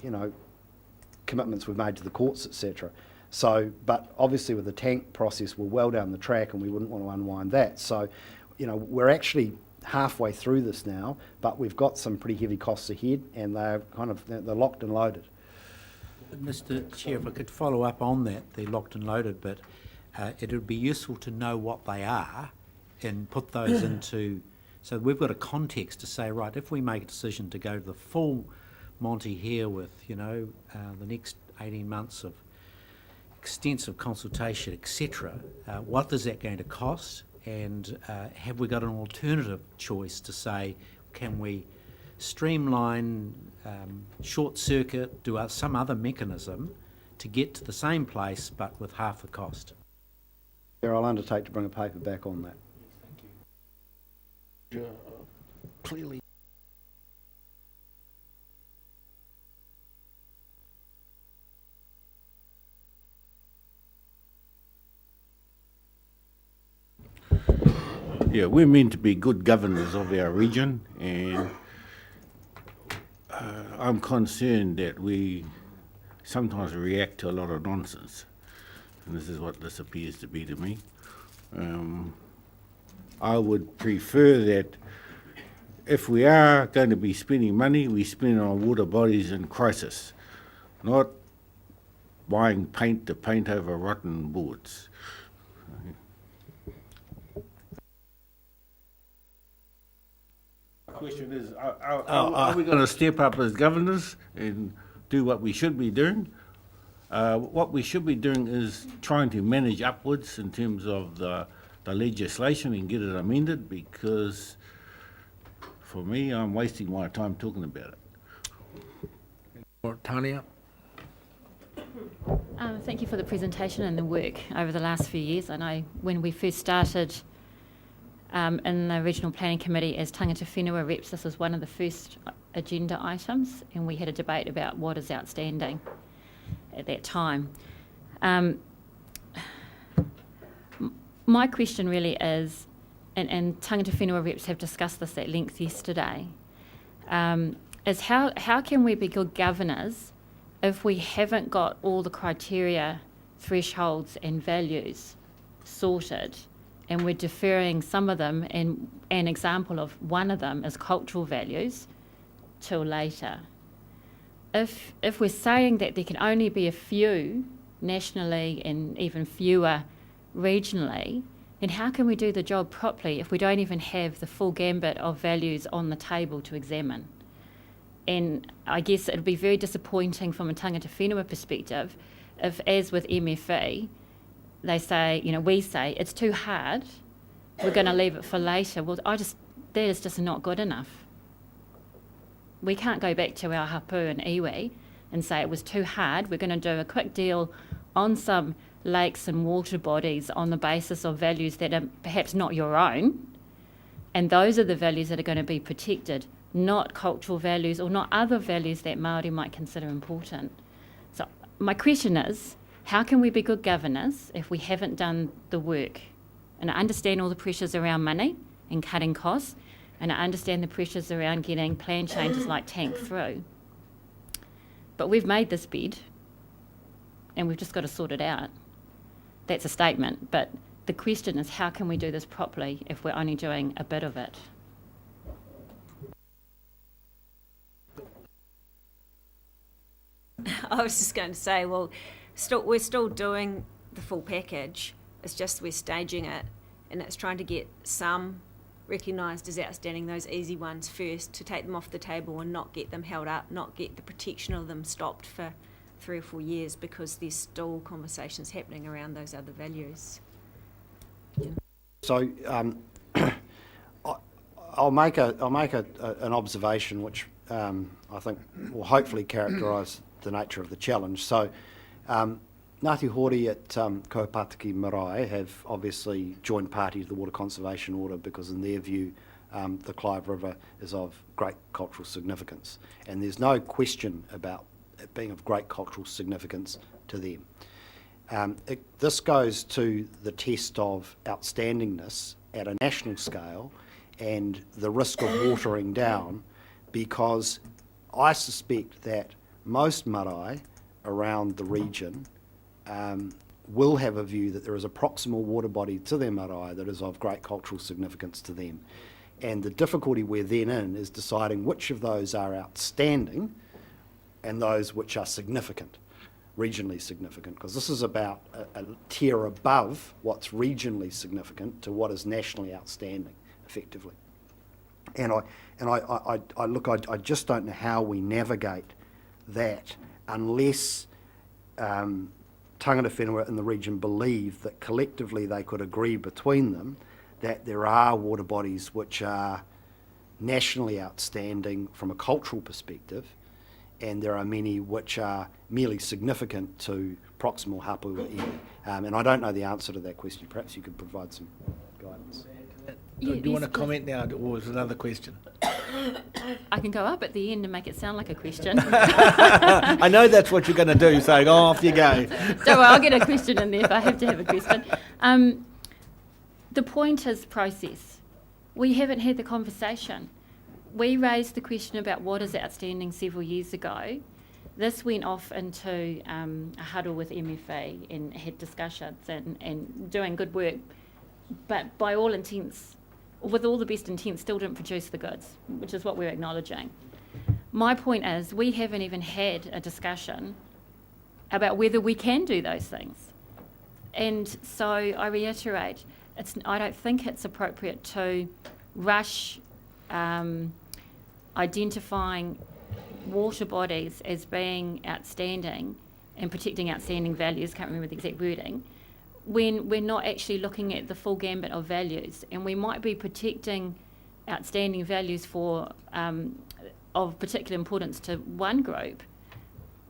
commitments we've made to the courts, etc. So, but obviously with the tank process, we're well down the track, and we wouldn't want to unwind that. So, we're actually halfway through this now, but we've got some pretty heavy costs ahead, and they're locked and loaded. Mr. Chair, if I could follow up on that, the locked and loaded bit, it would be useful to know what they are and put those into, so we've got a context to say, right, if we make a decision to go to the full Monty here with, the next 18 months of extensive consultation, etc., what is that going to cost? And have we got an alternative choice to say, can we streamline, short circuit, do some other mechanism to get to the same place but with half the cost? I'll undertake to bring a paper back on that. Clearly. Yeah, we're meant to be good governors of our region, and I'm concerned that we sometimes react to a lot of nonsense, and this is what this appears to be to me. I would prefer that if we are going to be spending money, we spend it on water bodies in crisis, not buying paint to paint over rotten boards. The question is, are we going to step up as governors and do what we should be doing? What we should be doing is trying to manage upwards in terms of the legislation and get it amended, because for me, I'm wasting my time talking about it. Tania? Thank you for the presentation and the work over the last few years. I know when we first started in the Regional Planning Committee as tangata whenua reps, this was one of the first agenda items, and we had a debate about what is outstanding at that time. My question really is, and tangata whenua reps have discussed this at length yesterday, is how can we be good governors if we haven't got all the criteria, thresholds and values sorted, and we're deferring some of them, and an example of one of them is cultural values, till later. If we're saying that there can only be a few nationally and even fewer regionally, then how can we do the job properly if we don't even have the full gambit of values on the table to examine? And I guess it would be very disappointing from a tangata whenua perspective if, as with MFE, they say, we say, it's too hard, we're going to leave it for later. Well, that is just not good enough. We can't go back to our hapu and iwi and say it was too hard, we're going to do a quick deal on some lakes and water bodies on the basis of values that are perhaps not your own, and those are the values that are going to be protected, not cultural values or not other values that Māori might consider important. So my question is, how can we be good governors if we haven't done the work? And I understand all the pressures around money and cutting costs, and I understand the pressures around getting plan changes like Tank through. But we've made this bed, and we've just got to sort it out. That's a statement, but the question is, how can we do this properly if we're only doing a bit of it? I was just going to say, well, we're still doing the full package. It's just we're staging it, and it's trying to get some recognised as outstanding, those easy ones first, to take them off the table and not get them held up, not get the protection of them stopped for 3 or 4 years, because there's still conversations happening around those other values. So I'll make an observation which I think will hopefully characterise the nature of the challenge. So Ngāti Hori at Kaupatiki Marae have obviously joined party to the Water Conservation Order because in their view the Clive River is of great cultural significance, and there's no question about it being of great cultural significance to them. This goes to the test of outstandingness at a national scale and the risk of watering down, because I suspect that most marae around the region will have a view that there is a proximal water body to their marae that is of great cultural significance to them. And the difficulty we're then in is deciding which of those are outstanding and those which are significant, regionally significant, because this is about a tier above what's regionally significant to what is nationally outstanding, effectively. And I just don't know how we navigate that unless tangata whenua in the region believe that collectively they could agree between them that there are water bodies which are nationally outstanding from a cultural perspective, and there are many which are merely significant to proximal hapu or iwi. And I don't know the answer to that question. Perhaps you could provide some guidance. Do you want to comment now, or is it another question? I can go up at the end and make it sound like a question. I know that's what you're going to do, so go off you go. Don't worry, I'll get a question in there if I have to have a question. The point is process. We haven't had the conversation. We raised the question about what is outstanding several years ago. This went off into a huddle with MFA and had discussions and doing good work, but by all intents, with all the best intents, still didn't produce the goods, which is what we're acknowledging. My point is, we haven't even had a discussion about whether we can do those things. And so I reiterate, I don't think it's appropriate to rush identifying water bodies as being outstanding and protecting outstanding values, can't remember the exact wording, when we're not actually looking at the full gambit of values. And we might be protecting outstanding values for of particular importance to one group,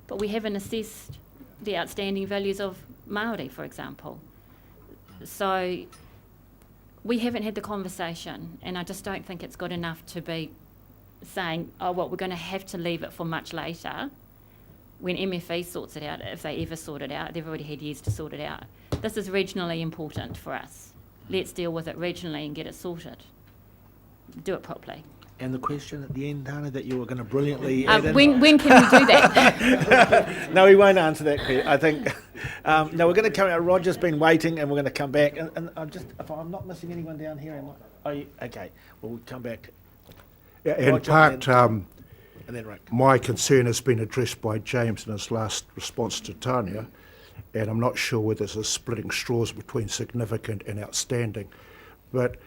but we haven't assessed the outstanding values of Māori, for example. So we haven't had the conversation, and I just don't think it's good enough to be saying, oh, well, we're going to have to leave it for much later when MFE sorts it out, if they ever sort it out. They've already had years to sort it out. This is regionally important for us. Let's deal with it regionally and get it sorted. Do it properly. And the question at the end, Dana, that you were going to brilliantly add in. When can we do that? No, we won't answer that, I think. No, we're going to come out. Roger's been waiting, and we're going to come back. And I'm just, if I'm not missing anyone down here, am I? Oh, okay. Well, we'll come back. Yeah, in Roger, part, and then Rick. my concern has been addressed by James in his last response to Tanya, and I'm not sure whether this is splitting straws between significant and outstanding. But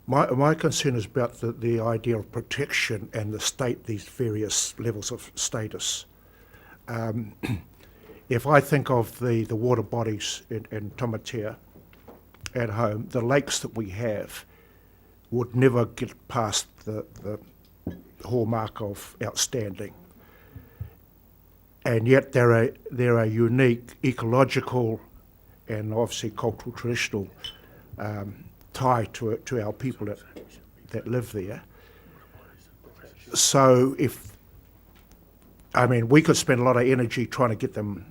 my concern is about the idea of protection and these various levels of status. If I think of the water bodies in Tamatea at home, the lakes that we have would never get past the hallmark of outstanding. And yet there are unique ecological and obviously cultural, traditional tie to our people that live there. So we could spend a lot of energy trying to get them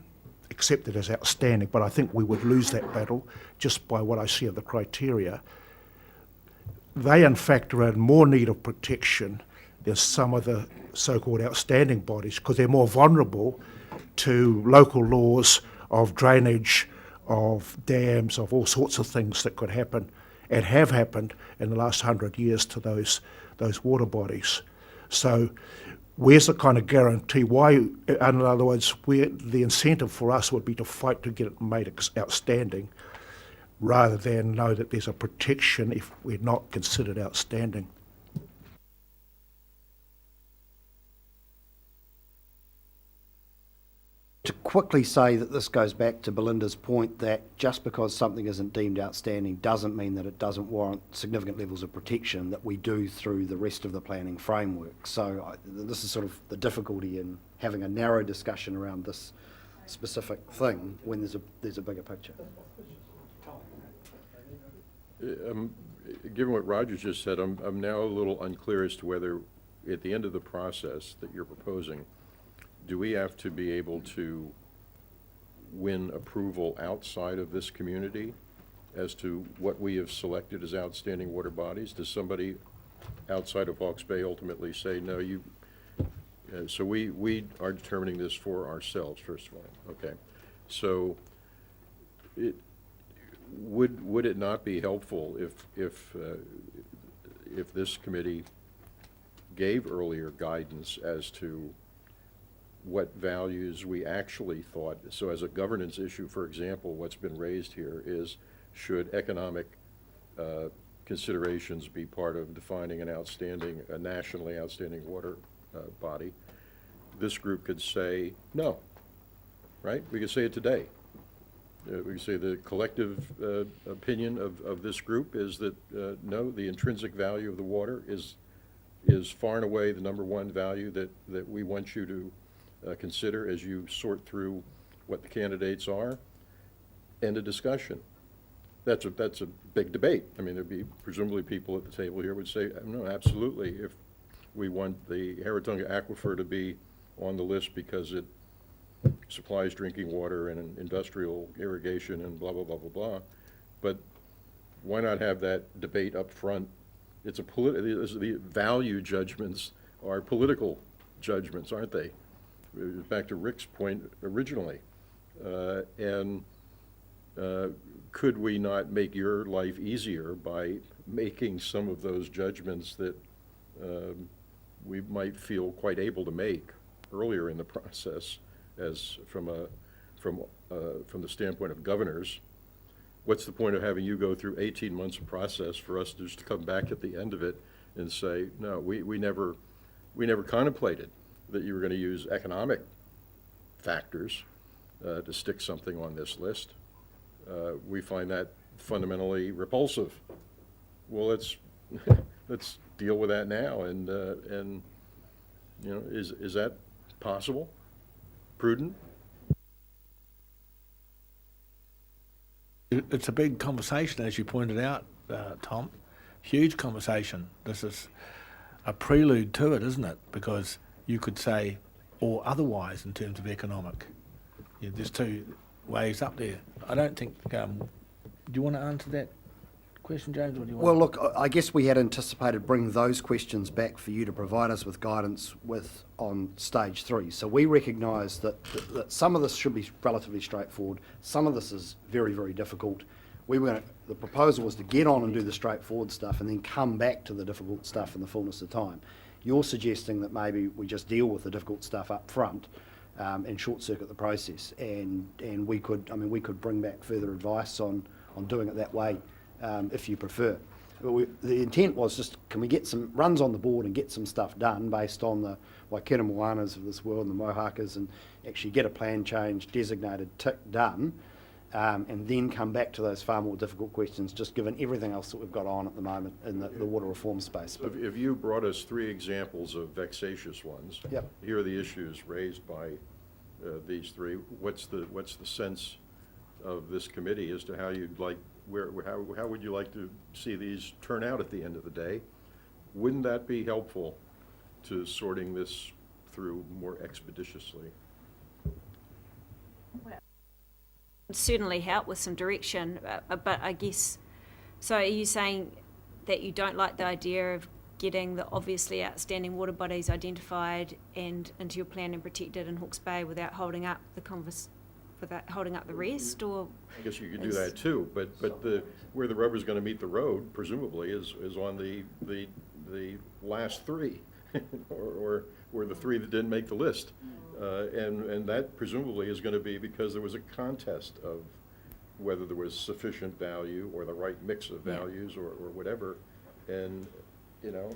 accepted as outstanding, but I think we would lose that battle just by what I see of the criteria. They in fact are in more need of protection than some of the so-called outstanding bodies, because they're more vulnerable to local laws of drainage, of dams, of all sorts of things that could happen and have happened in the last 100 years to those water bodies. So where's the kind of guarantee? Why, in other words, where the incentive for us would be to fight to get it made outstanding, rather than know that there's a protection if we're not considered outstanding. To quickly say that this goes back to Belinda's point that just because something isn't deemed outstanding doesn't mean that it doesn't warrant significant levels of protection that we do through the rest of the planning framework. So this is sort of the difficulty in having a narrow discussion around this specific thing when there's a bigger picture. Given what Roger just said, I'm now a little unclear as to whether at the end of the process that you're proposing, do we have to be able to win approval outside of this community as to what we have selected as outstanding water bodies? Does somebody outside of Hawke's Bay ultimately say, no, you, so we are determining this for ourselves, first of all, okay? So would it not be helpful if this committee gave earlier guidance as to what values we actually thought? So as a governance issue, for example, what's been raised here is, should economic considerations be part of defining a nationally outstanding water body? This group could say no, right? We could say it today. We could say the collective opinion of this group is that no, the intrinsic value of the water is far and away the number one value that we want you to consider as you sort through what the candidates are, and a discussion. That's a big debate. I mean, there'd be presumably people at the table here would say, no, absolutely, if we want the Haratunga Aquifer to be on the list because it supplies drinking water and industrial irrigation and blah, blah, blah, blah, blah. But why not have that debate up front? It's the value judgments are political judgments, aren't they? Back to Rick's point originally. Could we not make your life easier by making some of those judgments that we might feel quite able to make earlier in the process, as from from the standpoint of governors, what's the point of having you go through 18 months of process for us just to come back at the end of it and say, no, we never contemplated that you were going to use economic factors to stick something on this list. We find that fundamentally repulsive. Well, let's deal with that now, and you know, is that possible? Prudent? It's a big conversation, as you pointed out, Tom. Huge conversation. This is a prelude to it, isn't it? Because you could say, or otherwise in terms of economic. Yeah, there's two ways up there. I don't think, do you want to answer that question, James, or do you want Well, look, I guess we had anticipated bringing those questions back for you to provide us with guidance with on stage 3. So we recognise that some of this should be relatively straightforward. Some of this is very, very difficult. The proposal was to get on and do the straightforward stuff and then come back to the difficult stuff in the fullness of time. You're suggesting that maybe we just deal with the difficult stuff up front and short-circuit the process, and we could bring back further advice on doing it that way if you prefer. But the intent was just, can we get some runs on the board and get some stuff done based on the Waikere Moanas of this world and the Mohakas, and actually get a plan change, designated, tick, done, and then come back to those far more difficult questions, just given everything else that we've got on at the moment in the water reform space. So if you brought us 3 examples of vexatious ones, Yep. here are the issues raised by these 3. What's the sense of this committee as to how you'd like, how would you like to see these turn out at the end of the day? Wouldn't that be helpful to sorting this through more expeditiously? Certainly help with some direction, but I guess, so are you saying that you don't like the idea of getting the obviously outstanding water bodies identified and into your plan and protected in Hawke's Bay without holding up the rest, or? I guess you could do that too, but where the rubber's going to meet the road, presumably, is on the last 3, or the 3 that didn't make the list, and that presumably is going to be because there was a contest of whether there was sufficient value or the right mix of values or whatever, and you know,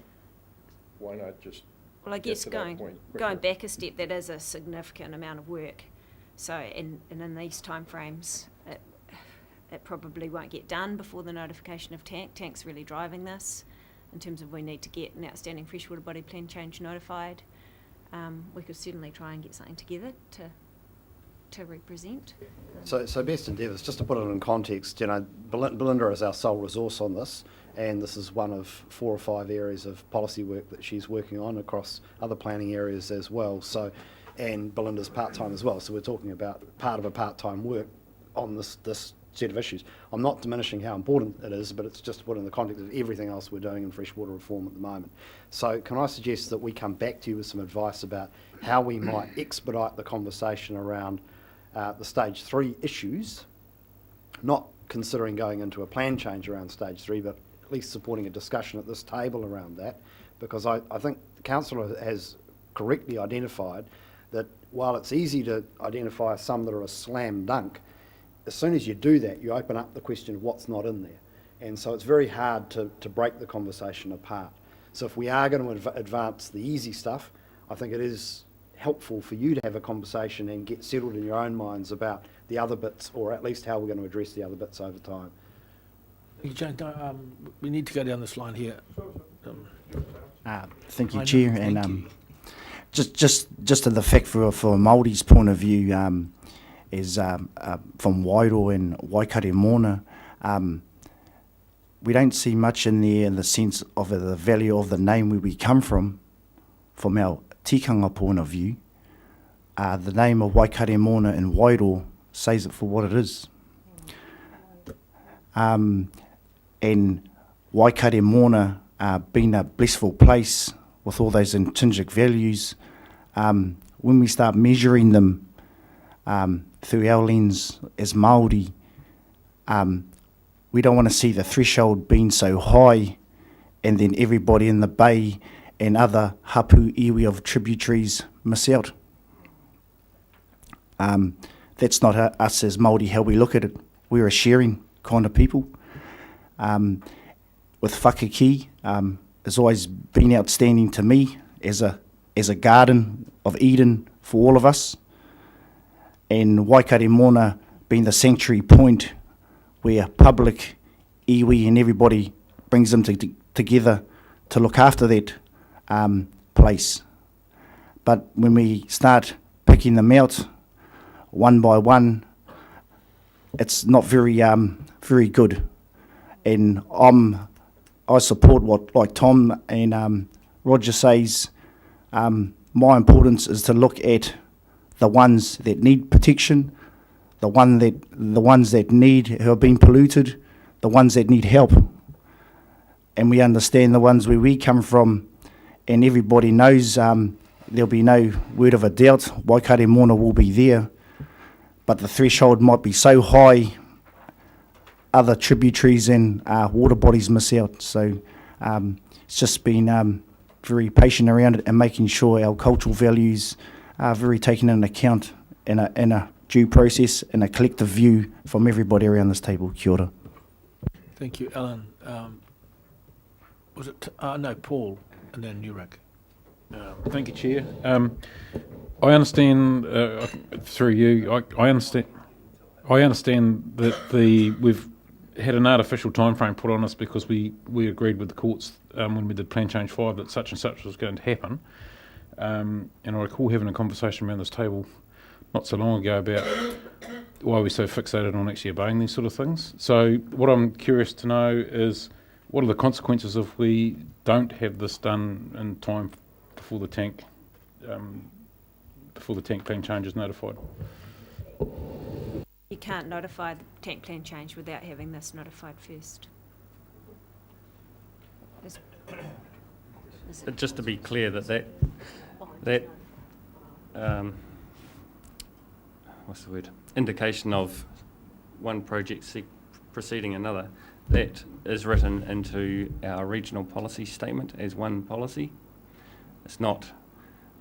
why not just Well, I get guess to that point quicker? going back a step, that is a significant amount of work. So, and in these timeframes, it probably won't get done before the notification of TANC. TANC's really driving this in terms of we need to get an outstanding freshwater body plan change notified. We could certainly try and get something together to represent. So best endeavours, just to put it in context, you know, Belinda is our sole resource on this, and this is one of 4 or 5 areas of policy work that she's working on across other planning areas as well. So, and Belinda's part-time as well, so we're talking about part of a part-time work on this set of issues. I'm not diminishing how important it is, but it's just put in the context of everything else we're doing in freshwater reform at the moment. So can I suggest that we come back to you with some advice about how we might expedite the conversation around the stage 3 issues, not considering going into a plan change around stage 3, but at least supporting a discussion at this table around that, because I think the councillor has correctly identified that while it's easy to identify some that are a slam dunk, as soon as you do that, you open up the question of what's not in there. And so it's very hard to break the conversation apart. So if we are going to advance the easy stuff, I think it is helpful for you to have a conversation and get settled in your own minds about the other bits, or at least how we're going to address the other bits over time. Jane, we need to go down this line here. Thank you, I know, Chair. thank And you. just to the fact for Māori's point of view, is from Wairo and Waikare Moana, we don't see much in there in the sense of the value of the name where we come from our tikanga point of view. The name of Waikare Moana and Wairo says it for what it is. And Waikare Moana being a blissful place with all those intrinsic values, when we start measuring them through our lens as Māori, we don't want to see the threshold being so high and then everybody in the bay and other hapu iwi of tributaries miss out. that's not us as Māori how we look at it. We're a sharing kind of people. With whakaki, has always been outstanding to me as a garden of Eden for all of us. And Waikato Mona being the sanctuary point where public, iwi and everybody brings them together to look after that place. But when we start picking them out one by one, it's not very very good. And I support what like Tom and Roger says. My importance is to look at the ones that need protection, the ones that need who have been polluted, the ones that need help. And we understand the ones where we come from, and everybody knows there'll be no word of a doubt, Waikato Mona will be there, but the threshold might be so high, other tributaries and water bodies miss out. So it's just been very patient around it and making sure our cultural values are very taken into account in a due process and a collective view from everybody around this table. Kia ora. Thank you, Alan. Was it, no, Paul, and then Nurak. Thank you, Chair. I understand through you. I understand that we've had an artificial time frame put on us because we agreed with the courts when we did Plan Change 5 that such and such was going to happen. And I recall having a conversation around this table not so long ago about why we're so fixated on actually obeying these sort of things. So what I'm curious to know is what are the consequences if we don't have this done in time before the tank plan change is notified? You can't notify the tank plan change without having this notified first. Just to be clear that what's the word? Indication of one project preceding another, that is written into our regional policy statement as one policy. It's not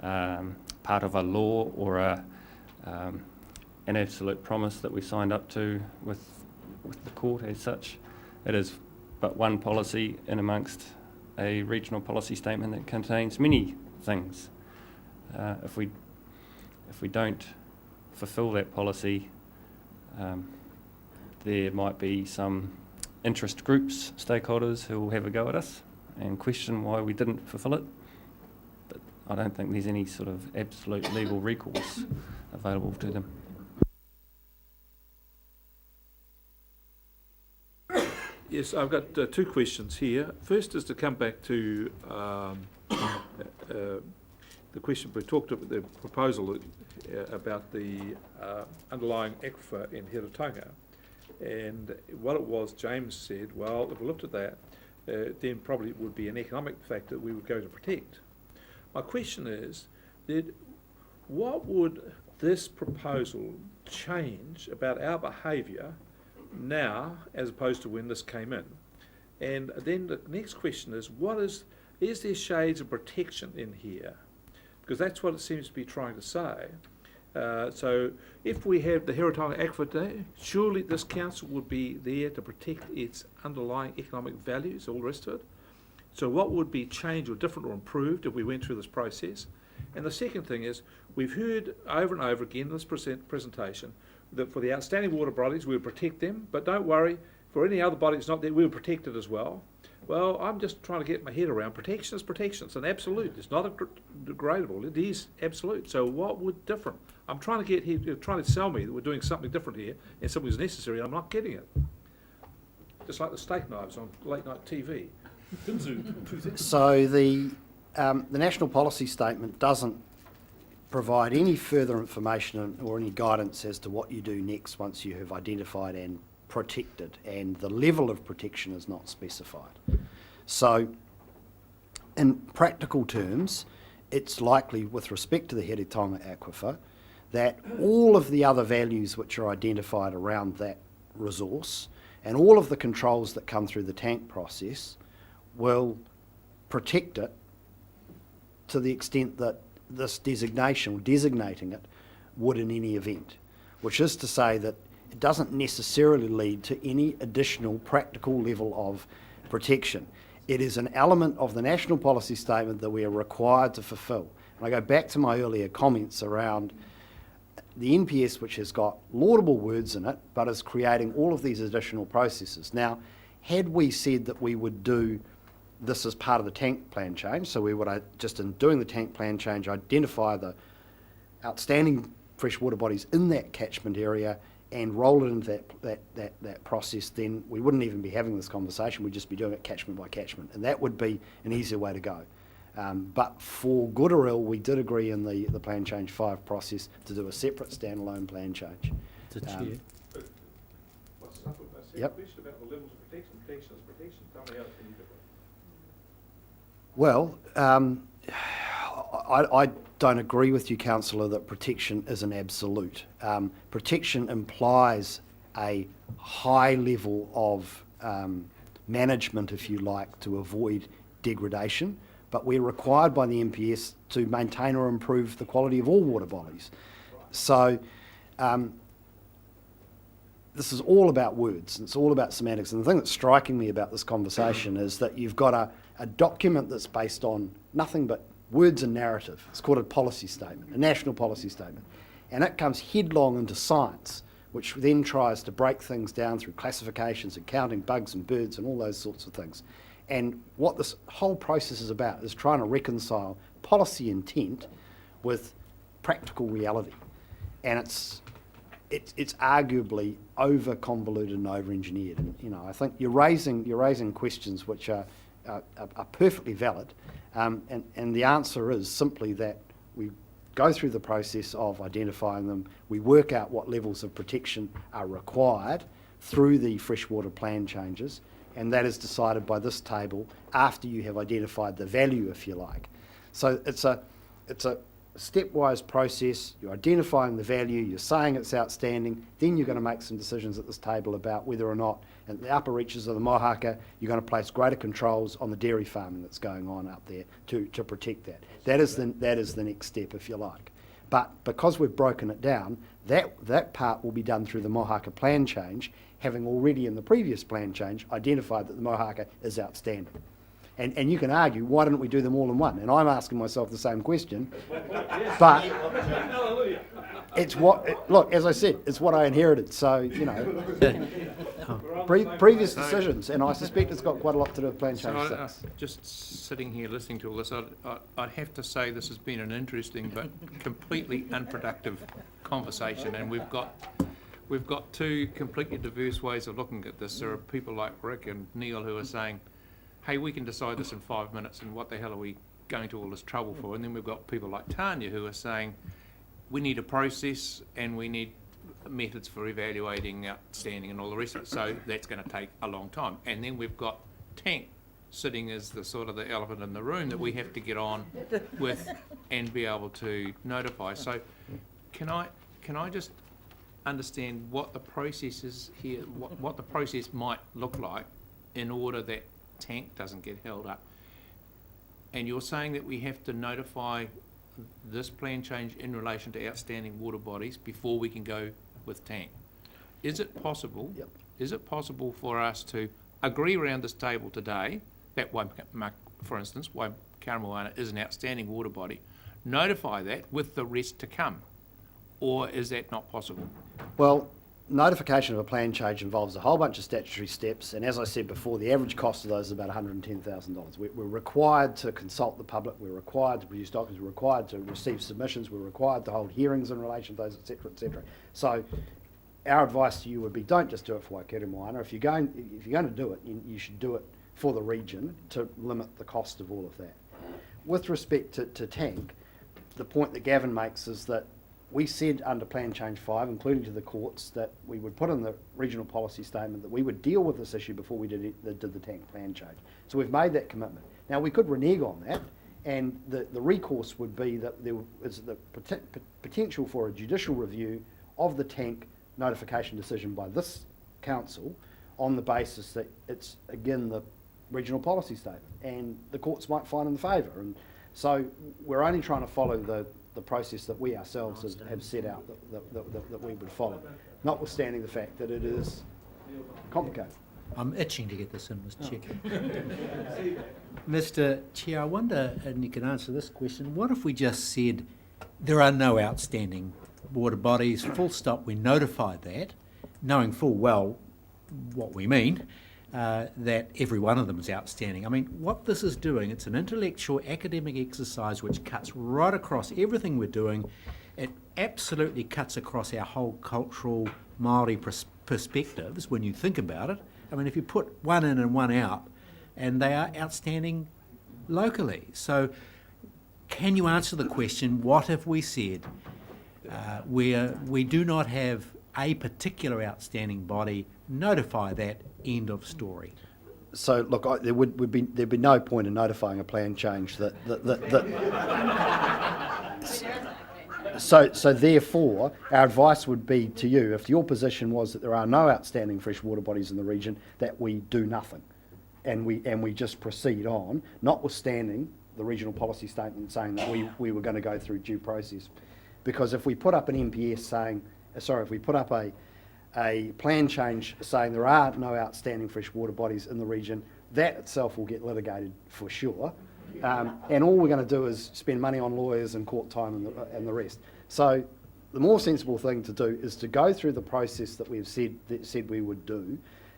part of a law or an absolute promise that we signed up to with the court as such. It is but one policy in amongst a regional policy statement that contains many things. If we don't fulfil that policy, there might be some interest groups, stakeholders who will have a go at us and question why we didn't fulfil it. But I don't think there's any sort of absolute legal recourse available to them. Yes, I've got two questions here. First is to come back to the question we talked about, the proposal about the underlying aquifer in Heretaunga. And what it was, James said, well, if we looked at that, then probably it would be an economic factor we would go to protect. My question is, what would this proposal change about our behaviour now as opposed to when this came in? And then the next question is there shades of protection in here? Because that's what it seems to be trying to say. So if we have the Heretaunga Aquifer Day, surely this council would be there to protect its underlying economic values, all the rest of it. So what would be changed or different or improved if we went through this process? And the second thing is, we've heard over and over again in this presentation that for the outstanding water bodies, we'll protect them, but don't worry, for any other body that's not there, we'll protect it as well. Well, I'm just trying to get my head around protection is protection. It's an absolute. It's not a degradable. It is absolute. So what would different? I'm trying to get here, you're trying to sell me that we're doing something different here and something is necessary, and I'm not getting it. Just like the steak knives on late night TV. So the National Policy Statement doesn't provide any further information or any guidance as to what you do next once you have identified and protected, and the level of protection is not specified. So in practical terms, it's likely with respect to the Heretaunga Aquifer that all of the other values which are identified around that resource and all of the controls that come through the tank process will protect it to the extent that this designation or designating it would in any event. which is to say that it doesn't necessarily lead to any additional practical level of protection. It is an element of the national policy statement that we are required to fulfil. And I go back to my earlier comments around the NPS, which has got laudable words in it, but is creating all of these additional processes. Now, had we said that we would do this as part of the tank plan change, so we would just in doing the tank plan change identify the outstanding freshwater bodies in that catchment area and roll it into that process, then we wouldn't even be having this conversation. We'd just be doing it catchment by catchment, and that would be an easier way to go. But for good or ill, we did agree in the Plan Change 5 process to do a separate standalone plan change. Mr. Chair. What's up with that Yep. question about the levels of protection? Protection is protection. Tell me how it's any different. Well, I don't agree with you, Councillor, that protection is an absolute. Protection implies a high level of management, if you like, to avoid degradation, but we're required by the MPS to maintain or improve the quality of all water bodies. So this is all about words, and it's all about semantics. And the thing that's striking me about this conversation is that you've got a document that's based on nothing but words and narrative. It's called a policy statement, a national policy statement. And it comes headlong into science, which then tries to break things down through classifications and counting bugs and birds and all those sorts of things. And what this whole process is about is trying to reconcile policy intent with practical reality. And it's arguably over convoluted and over engineered. And I think you're raising questions which are perfectly valid. And the answer is simply that we go through the process of identifying them, we work out what levels of protection are required through the freshwater plan changes, and that is decided by this table after you have identified the value, if you like. So it's a stepwise process. You're identifying the value, you're saying it's outstanding, then you're going to make some decisions at this table about whether or not in the upper reaches of the Mohaka you're going to place greater controls on the dairy farming that's going on up there to protect that. That is the next step, if you like. But because we've broken it down, that part will be done through the Mohaka plan change, having already in the previous plan change identified that the Mohaka is outstanding. And you can argue, why didn't we do them all in one? And I'm asking myself the same question. But it's look, as I said, it's what I inherited. So, previous decisions, and I suspect it's got quite a lot to do with Plan Change 6. Just sitting here listening to all this, I'd have to say this has been an interesting but completely unproductive conversation, and we've got two completely diverse ways of looking at this. There are people like Rick and Neil who are saying, hey, we can decide this in 5 minutes, and what the hell are we going to all this trouble for? And then we've got people like Tanya who are saying, we need a process and we need methods for evaluating outstanding and all the rest of it, so that's going to take a long time. And then we've got Tank sitting as the sort of the elephant in the room that we have to get on with and be able to notify. So can I just understand what the process is here, what the process might look like in order that Tank doesn't get held up? And you're saying that we have to notify this plan change in relation to outstanding water bodies before we can go with Tank. Is it possible? Yep. Is it possible for us to agree around this table today that, for instance, Karamāwana is an outstanding water body, notify that with the rest to come, or is that not possible? Well, notification of a plan change involves a whole bunch of statutory steps, and as I said before, the average cost of those is about $110,000. We're required to consult the public, we're required to produce documents, we're required to receive submissions, we're required to hold hearings in relation to those, etc., etc. So our advice to you would be, don't just do it for Waikaremoana. If you're going to do it, you should do it for the region to limit the cost of all of that. With respect to Tank, the point that Gavin makes is that we said under Plan Change 5, including to the courts, that we would put in the regional policy statement that we would deal with this issue before we did the Tank plan change. So we've made that commitment. Now, we could renege on that, and the recourse would be that there is the potential for a judicial review of the Tank notification decision by this council on the basis that it's, again, the regional policy statement, and the courts might find in the favour. And so we're only trying to follow the the process that we ourselves have set out that we would follow, notwithstanding the fact that it is complicated. I'm itching to get this in, Mr. Chair. Mr. Chair, I wonder, and you can answer this question, what if we just said there are no outstanding water bodies, full stop, we notify that, knowing full well what we mean, that every one of them is outstanding. I mean, what this is doing, it's an intellectual academic exercise which cuts right across everything we're doing. It absolutely cuts across our whole cultural Māori perspectives when you think about it. I mean, if you put one in and one out, and they are outstanding locally. So can you answer the question, what have we said where we do not have a particular outstanding body, notify that, end of story? So look, there'd be no point in notifying a plan change So therefore, our advice would be to you, if your position was that there are no outstanding freshwater bodies in the region, that we do nothing, and we just proceed on, notwithstanding the regional policy statement saying that we were going to go through due process. Because if we put up an MPS saying, if we put up a plan change saying there are no outstanding freshwater bodies in the region, that itself will get litigated for sure. And all we're going to do is spend money on lawyers and court time and the rest. So the more sensible thing to do is to go through the process that we've said we would do.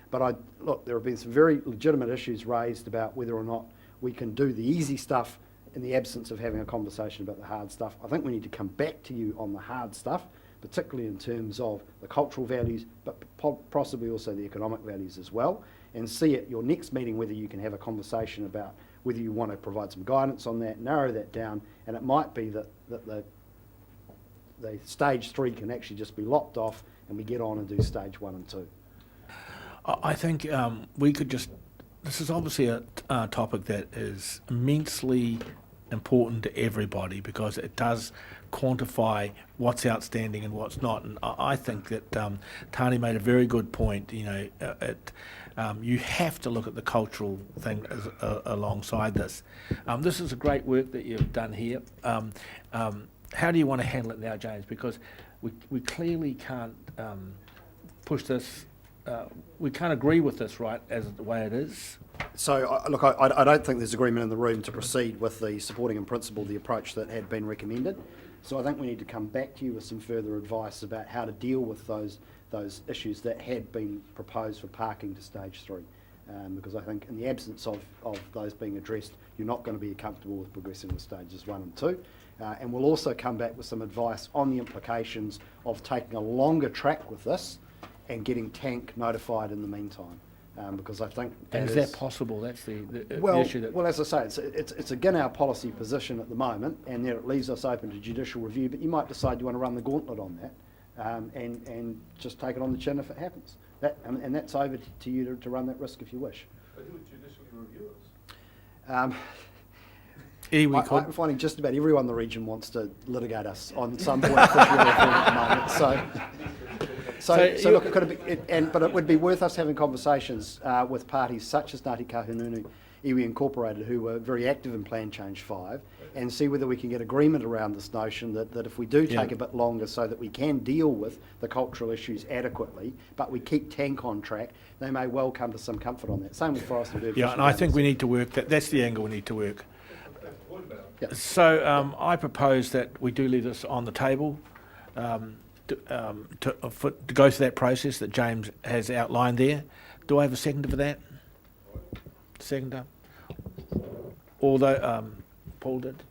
But look, there have been some very legitimate issues raised about whether or not we can do the easy stuff in the absence of having a conversation about the hard stuff. I think we need to come back to you on the hard stuff, particularly in terms of the cultural values, but possibly also the economic values as well, and see at your next meeting whether you can have a conversation about whether you want to provide some guidance on that, narrow that down, and it might be that the stage 3 can actually just be lopped off and we get on and do stage 1 and 2. I think we could just, this is obviously a topic that is immensely important to everybody because it does quantify what's outstanding and what's not. And I think that Tani made a very good point. You know, you have to look at the cultural thing alongside this. This is a great work that you've done here. How do you want to handle it now, James? Because we clearly can't push this. We can't agree with this, right, as the way it is. So, look, I don't think there's agreement in the room to proceed with the supporting in principle the approach that had been recommended. So I think we need to come back to you with some further advice about how to deal with those issues that had been proposed for parking to stage 3. Because I think in the absence of those being addressed, you're not going to be comfortable with progressing with stages 1 and 2. And we'll also come back with some advice on the implications of taking a longer track with this and getting Tank notified in the meantime. Because I think is that possible? That's the issue. Well, as I say, it's again our policy position at the moment, and there it leaves us open to judicial review. But you might decide you want to run the gauntlet on that, and just take it on the chin if it happens. And that's over to you to run that risk if you wish. But who would judicially review us? I'm finding just about everyone in the region wants to litigate us on some point of fishery reform at the moment. So look, it could be, but it would be worth us having conversations with parties such as Ngāti Kahungunu Iwi Incorporated, who were very active in Plan Change 5, and see whether we can get agreement around this notion that if we do take a bit longer so that we can deal with the cultural issues adequately, but we keep Tank on track, they may well come to some comfort on that. Same with Forest and Bird. Yeah, and I think we need to work, that's the angle we need to work. Yep. So I propose that we do leave this on the table to go through that process that James has outlined there. Do I have a seconder for that? Seconder? Although Paul did.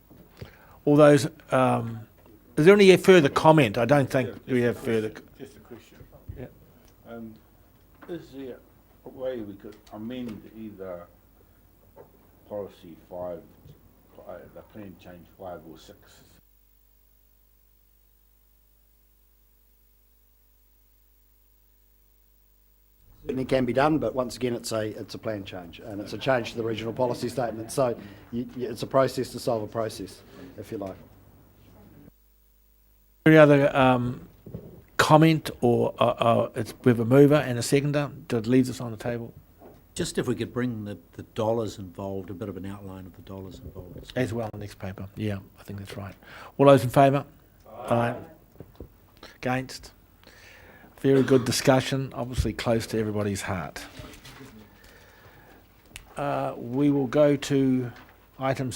All those. Is there any further comment? I don't think we have further. Just a question. Yeah. Is there a way we could amend either policy 5, the plan change 5 or 6? And it can be done, but once again, it's a plan change, and it's a change to the regional policy statement. So it's a process to solve a process, if you like. Any other comment, or we have a mover and a seconder to leave this on the table? Just if we could bring the dollars involved, a bit of an outline of the dollars involved. As well, the next paper. Yeah, I think that's right. All those in favour? Aye. Against? Very good discussion, obviously close to everybody's heart. We will go to item